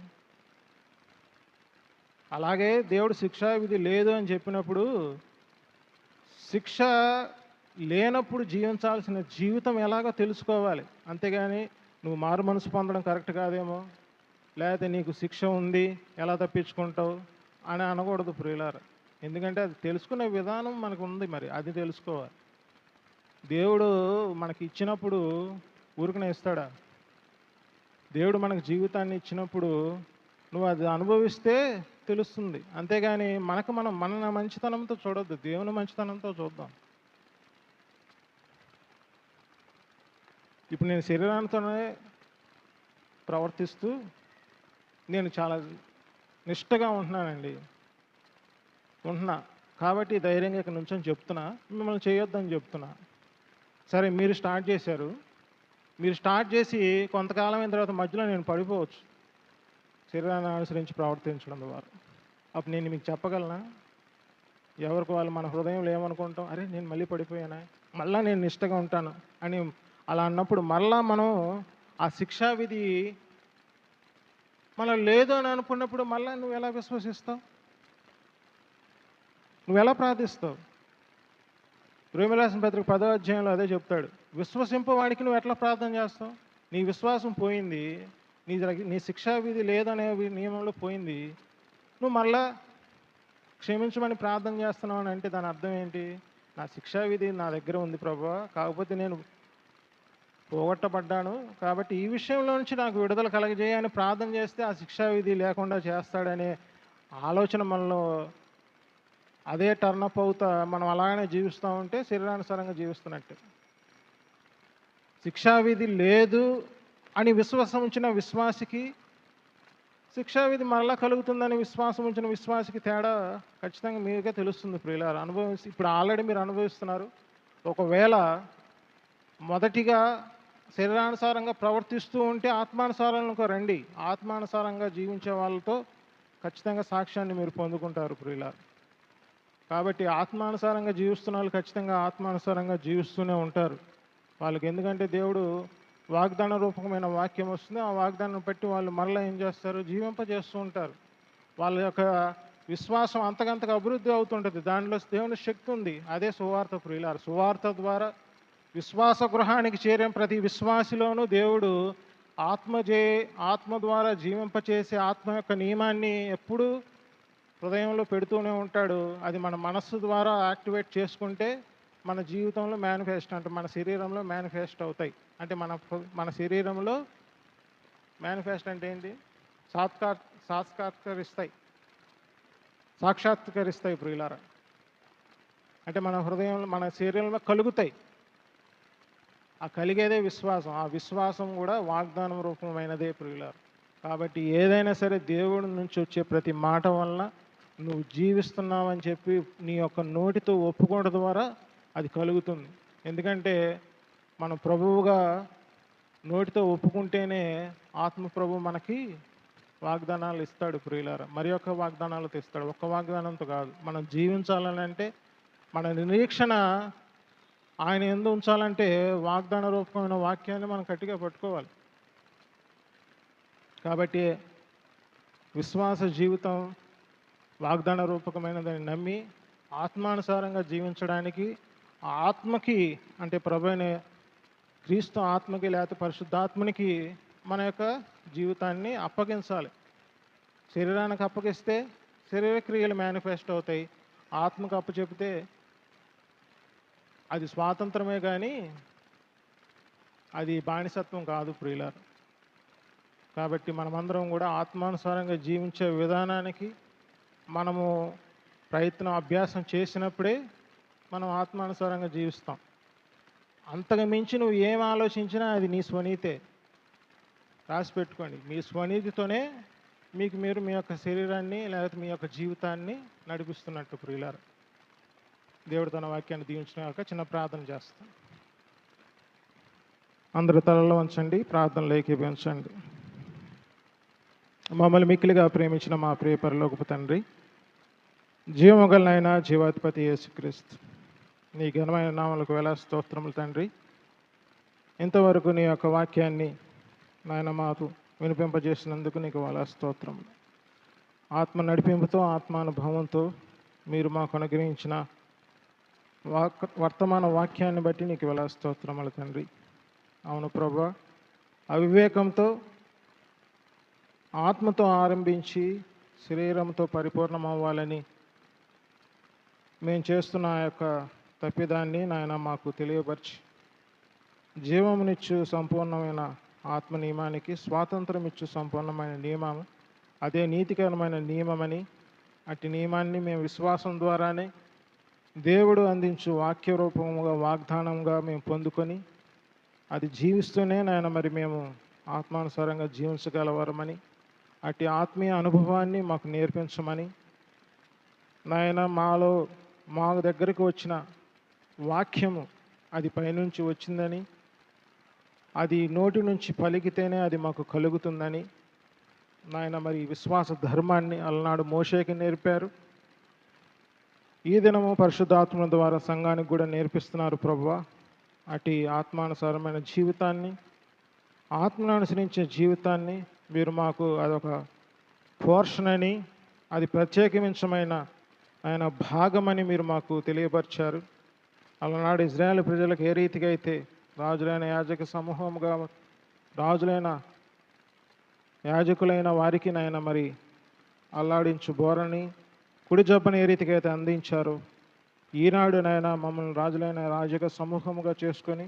అలాగే దేవుడు శిక్షా విధి లేదు అని చెప్పినప్పుడు శిక్ష లేనప్పుడు జీవించాల్సిన జీవితం ఎలాగో తెలుసుకోవాలి. అంతేగాని నువ్వు మారు మనసు పొందడం కరెక్ట్ కాదేమో, లేకపోతే నీకు శిక్ష ఉంది ఎలా తప్పించుకుంటావు అని అనకూడదు ప్రియులారా. ఎందుకంటే అది తెలుసుకునే విధానం మనకు ఉంది, మరి అది తెలుసుకోవాలి. దేవుడు మనకి ఇచ్చినప్పుడు ఊరికనే ఇస్తాడా? దేవుడు మనకు జీవితాన్ని ఇచ్చినప్పుడు నువ్వు అది అనుభవిస్తే తెలుస్తుంది. అంతేగాని మన మంచితనంతో చూడొద్దు, దేవుని మంచితనంతో చూద్దాం. ఇప్పుడు నేను శరీరానితోనే ప్రవర్తిస్తూ నేను చాలా నిష్టగా ఉంటున్నానండి, ఉంటున్నా. కాబట్టి ధైర్యంగా ఇక్కడ నుంచొని చెప్తున్నా, మిమ్మల్ని చేయొద్దని చెప్తున్నా. సరే, మీరు స్టార్ట్ చేశారు. మీరు స్టార్ట్ చేసి కొంతకాలం అయిన తర్వాత మధ్యలో నేను పడిపోవచ్చు, శరీరాన్ని అనుసరించి ప్రవర్తించడం ద్వారా. అప్పుడు నేను మీకు చెప్పగలనా? ఎవరికి వాళ్ళు మన హృదయంలో ఏమనుకుంటాం, అరే నేను మళ్ళీ పడిపోయానా, మళ్ళా నేను నిష్టగా ఉంటాను అని అలా అన్నప్పుడు మళ్ళా మనం ఆ శిక్షా విధి మనం లేదు అని అనుకున్నప్పుడు మళ్ళీ నువ్వు ఎలా విశ్వసిస్తావు, నువ్వు ఎలా ప్రార్థిస్తావు? రోమీయులకు పత్రిక 10వ అధ్యాయంలో అదే చెప్తాడు. విశ్వసింపవాడికి నువ్వు ఎట్లా ప్రార్థన చేస్తావు? నీ విశ్వాసం పోయింది, నీ శిక్షా విధి లేదనే నియమంలో పోయింది, నువ్వు మళ్ళా క్షమించమని ప్రార్థన చేస్తున్నావు అని అంటే దాని అర్థం ఏంటి? నా శిక్షా విధి నా దగ్గర ఉంది ప్రభువా, కాకపోతే నేను పోగొట్టబడ్డాను, కాబట్టి ఈ విషయంలో నుంచి నాకు విడుదల కలగజేయని ప్రార్థన చేస్తే ఆ శిక్షా విధి లేకుండా చేస్తాడనే ఆలోచన మనలో అదే టర్నప్ అవుతా మనం అలాగనే జీవిస్తూ ఉంటే శరీరానుసారంగా జీవిస్తున్నట్టు. శిక్షావిధి లేదు అని విశ్వాసం ఉంచిన విశ్వాసికి శిక్షావిధి మరలా కలుగుతుందని విశ్వాసం ఉంచిన విశ్వాసికి తేడా ఖచ్చితంగా మీకే తెలుస్తుంది ప్రియులారా. ఇప్పుడు ఆల్రెడీ మీరు అనుభవిస్తున్నారు. ఒకవేళ మొదటిగా శరీరానుసారంగా ప్రవర్తిస్తూ ఉంటే ఆత్మానుసారంగా రండి, ఆత్మానుసారంగా జీవించే వాళ్ళతో ఖచ్చితంగా సాక్ష్యాన్ని మీరు పొందుకుంటారు ప్రియులారా. కాబట్టి ఆత్మానుసారంగా జీవిస్తున్న వాళ్ళు ఖచ్చితంగా ఆత్మానుసారంగా జీవిస్తూనే ఉంటారు వాళ్ళకి. ఎందుకంటే దేవుడు వాగ్దాన రూపకమైన వాక్యం వస్తుంది, ఆ వాగ్దానం బట్టి వాళ్ళు మరలా ఏం చేస్తారు, జీవింపజేస్తూ ఉంటారు. వాళ్ళ యొక్క విశ్వాసం అంతకంతగా అభివృద్ధి అవుతుంటుంది, దానిలో దేవుని శక్తి ఉంది. అదే సువార్త ప్రియులారు. సువార్త ద్వారా విశ్వాస గృహానికి చేరే ప్రతి విశ్వాసిలోనూ దేవుడు ఆత్మ ద్వారా జీవింపచేసే ఆత్మ యొక్క నియమాన్ని ఎప్పుడూ హృదయంలో పెడుతూనే ఉంటాడు. అది మన మనస్సు ద్వారా యాక్టివేట్ చేసుకుంటే మన జీవితంలో మేనిఫెస్ట్, అంటే మన శరీరంలో మేనిఫెస్ట్ అవుతాయి. అంటే మన శరీరంలో మేనిఫెస్ట్ అంటే ఏంటి? సాక్షాత్కరిస్తాయి ప్రియులారా. అంటే మన హృదయంలో మన శరీరంలో కలుగుతాయి. ఆ కలిగేదే విశ్వాసం. ఆ విశ్వాసం కూడా వాగ్దానం రూపమైనదే ప్రియులారా. కాబట్టి ఏదైనా సరే దేవుడి నుంచి వచ్చే ప్రతి మాట వలన నువ్వు జీవిస్తున్నావని చెప్పి నీ యొక్క నోటితో ఒప్పుకోవడం ద్వారా అది కలుగుతుంది. ఎందుకంటే మనం ప్రభువుగా నోటితో ఒప్పుకుంటేనే ఆత్మ ప్రభు మనకి వాగ్దానాలు ఇస్తాడు ప్రియులారా. మరి యొక్క వాగ్దానాలు తెస్తాడు, ఒక్క వాగ్దానంతో కాదు. మనం జీవించాలని అంటే మన నిరీక్షణ ఆయన యందు ఉంచాలంటే వాగ్దాన రూపమైన వాక్యాన్ని మనం గట్టిగా పట్టుకోవాలి. కాబట్టి విశ్వాస జీవితం వాగ్దాన రూపకమైనదని నమ్మి ఆత్మానుసారంగా జీవించడానికి ఆత్మకి, అంటే ప్రభువైన క్రీస్తు ఆత్మకి లేకపోతే పరిశుద్ధాత్మనికి మన యొక్క జీవితాన్ని అప్పగించాలి. శరీరానికి అప్పగిస్తే శరీర క్రియలు మేనిఫెస్ట్ అవుతాయి, ఆత్మకు అప్పచెపితే అది స్వాతంత్రమే కానీ అది బానిసత్వం కాదు ప్రియులారు. కాబట్టి మనమందరం కూడా ఆత్మానుసారంగా జీవించే విధానానికి మనము అభ్యాసం చేసినప్పుడే మనం ఆత్మానుసారంగా జీవిస్తాం. అంతకు మించి నువ్వు ఏం ఆలోచించినా అది నీ స్వనీతే. రాసి పెట్టుకోండి, మీ స్వనీతితోనే మీరు మీ యొక్క శరీరాన్ని లేకపోతే మీ యొక్క జీవితాన్ని నడిపిస్తున్నట్టు ప్రియులారు. దేవుడు తన వాక్యాన్ని దీవించినాక చిన్న ప్రార్థన చేస్తాం. అందరూ తలలో వంచండి, ప్రార్థనలో ఏకీభవించండి. మమ్మల్ని మిక్కిలిగా ప్రేమించిన మా ప్రియ పరలోకపు తండ్రి, జీవముగలనైన జీవాధిపతి యేసుక్రీస్తు నీ ఘనమైన నామములకు వేలాది స్తోత్రములు తండ్రి. ఇంతవరకు నీ యొక్క వాక్యాన్ని నాయన మాకు వినిపింపజేసినందుకు నీకు వేలాది స్తోత్రములు. ఆత్మ నడిపింపుతో ఆత్మానుభవంతో మీరు మాకు అనుగ్రహించిన వర్తమాన వాక్యాన్ని బట్టి నీకు వేలాది స్తోత్రములు తండ్రి. అవును ప్రభువా, అవివేకంతో ఆత్మతో ఆరంభించి శరీరంతో పరిపూర్ణమవ్వాలని మేము చేస్తున్న ఆ యొక్క తప్పిదాన్ని నాయన మాకు తెలియపరిచి జీవమునిచ్చు సంపూర్ణమైన ఆత్మ నియమానికి స్వాతంత్రం ఇచ్చు సంపూర్ణమైన నియమం అదే నీతికరమైన నియమమని, అట్టి నియమాన్ని మేము విశ్వాసం ద్వారానే దేవుడు అందించు వాక్య రూపముగా వాగ్దానంగా మేము పొందుకొని అది జీవిస్తూనే నాయన మరి మేము ఆత్మానుసారంగా జీవించగలవరమని, అట్టి ఆత్మీయ అనుభవాన్ని మాకు నేర్పించమని నాయన, మా దగ్గరికి వచ్చిన వాక్యము అది పైనుంచి వచ్చిందని, అది నోటి నుంచి పలికితేనే అది మాకు కలుగుతుందని నాయన, మరి విశ్వాస ధర్మాన్ని అలనాడు మోషేకి నేర్పారు. ఈ దినము పరిశుద్ధాత్మ ద్వారా సంఘానికి కూడా నేర్పిస్తున్నారు ప్రభువా. అటు ఆత్మానుసారమైన జీవితాన్ని, ఆత్మను అనుసరించే జీవితాన్ని మీరు మాకు అదొక పోర్షన్ అని, అది ప్రత్యేకించమైన ఆయన భాగమని మీరు మాకు తెలియపరిచారు. అలనాడు ఇజ్రాయేల్ ప్రజలకు ఏ రీతిగా అయితే రాజులైన యాజక సమూహంగా, రాజులైన యాజకులైన వారికి నాయన మరి అల్లాడించు బోరని, కుడి జబ్బని ఏ రీతిగా అయితే అందించారో, ఈనాడు నాయన మమ్మల్ని రాజులైన యాజక సమూహముగా చేసుకొని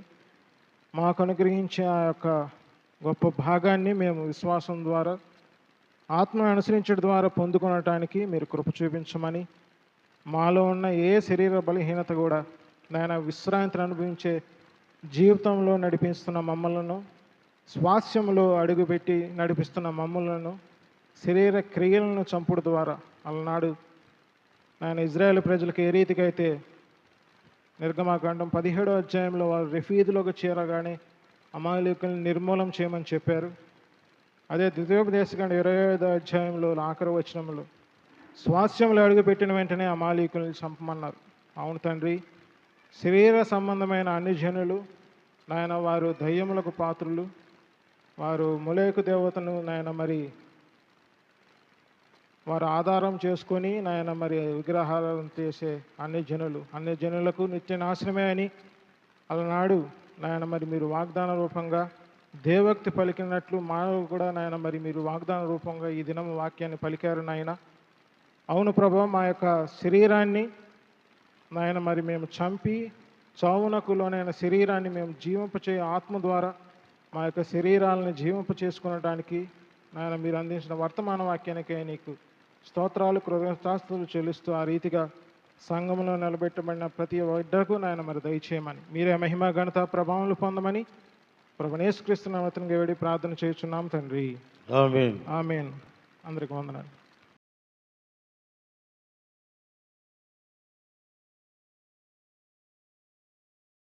మాకు అనుగ్రహించే ఆ యొక్క గొప్ప భాగాన్ని మేము విశ్వాసం ద్వారా, ఆత్మను అనుసరించడం ద్వారా పొందుకొనటానికి మీరు కృప చూపించమని, మాలో ఉన్న ఏ శరీర బలహీనత కూడా నాయన విశ్రాంతిని అనుభవించే జీవితంలో నడిపిస్తున్న మమ్మలను, స్వాస్యములో అడుగుపెట్టి నడిపిస్తున్న మమ్మలను, శరీర క్రియలను చంపుడు ద్వారా అలనాడు ఆయన ఇజ్రాయేల్ ప్రజలకు ఏ రీతిగా అయితే నిర్గమాకాండం 17వ అధ్యాయంలో వారు రెఫీదులోకి చేరగానే అమాలేకులను నిర్మూలం చేయమని చెప్పారు. అదే ద్వితీయోపదేశకాండం 25వ అధ్యాయంలో ఆఖరి వచనంలో స్వాస్యంలో అడుగుపెట్టిన వెంటనే అమాలేకులను చంపమన్నారు. అవును తండ్రి, శరీర సంబంధమైన అన్ని జనులు నాయన వారు దయ్యములకు పాత్రులు, వారు మొలెకు దేవతను నాయన మరి వారు ఆధారం చేసుకొని నాయన మరి విగ్రహాలను చేసే అన్ని జనులకు నిత్య నాశనమే అని అలనాడు నాయన మరి మీరు వాగ్దాన రూపంగా దేవోక్తి పలికినట్లు మానవు కూడా నాయన మరి మీరు వాగ్దాన రూపంగా ఈ దినం వాక్యాన్ని పలికారు నాయన. అవును ప్రభు, మా యొక్క శరీరాన్ని నాయన మరి మేము చంపి చావునకు లోనైన శరీరాన్ని మేము జీవింపచే ఆత్మ ద్వారా మా యొక్క శరీరాలను జీవింప చేసుకునడానికి నాయన మీరు అందించిన వర్తమాన వాక్యానికే నీకు స్తోత్రాలు, కృతజ్ఞతాస్తుతులు చెల్లిస్తూ ఆ రీతిగా సంఘంలో నిలబెట్టబడిన ప్రతి బిడ్డకు నాయన మరి దయచేయమని, మీరే మహిమ ఘనత ప్రభావాలు పొందమని ప్రభువైన యేసుక్రీస్తు నామమున వేడి ప్రార్థన చేయుచున్నాం తండ్రి. ఆమేన్. ఆమేన్. అందరికీ వందనాలు.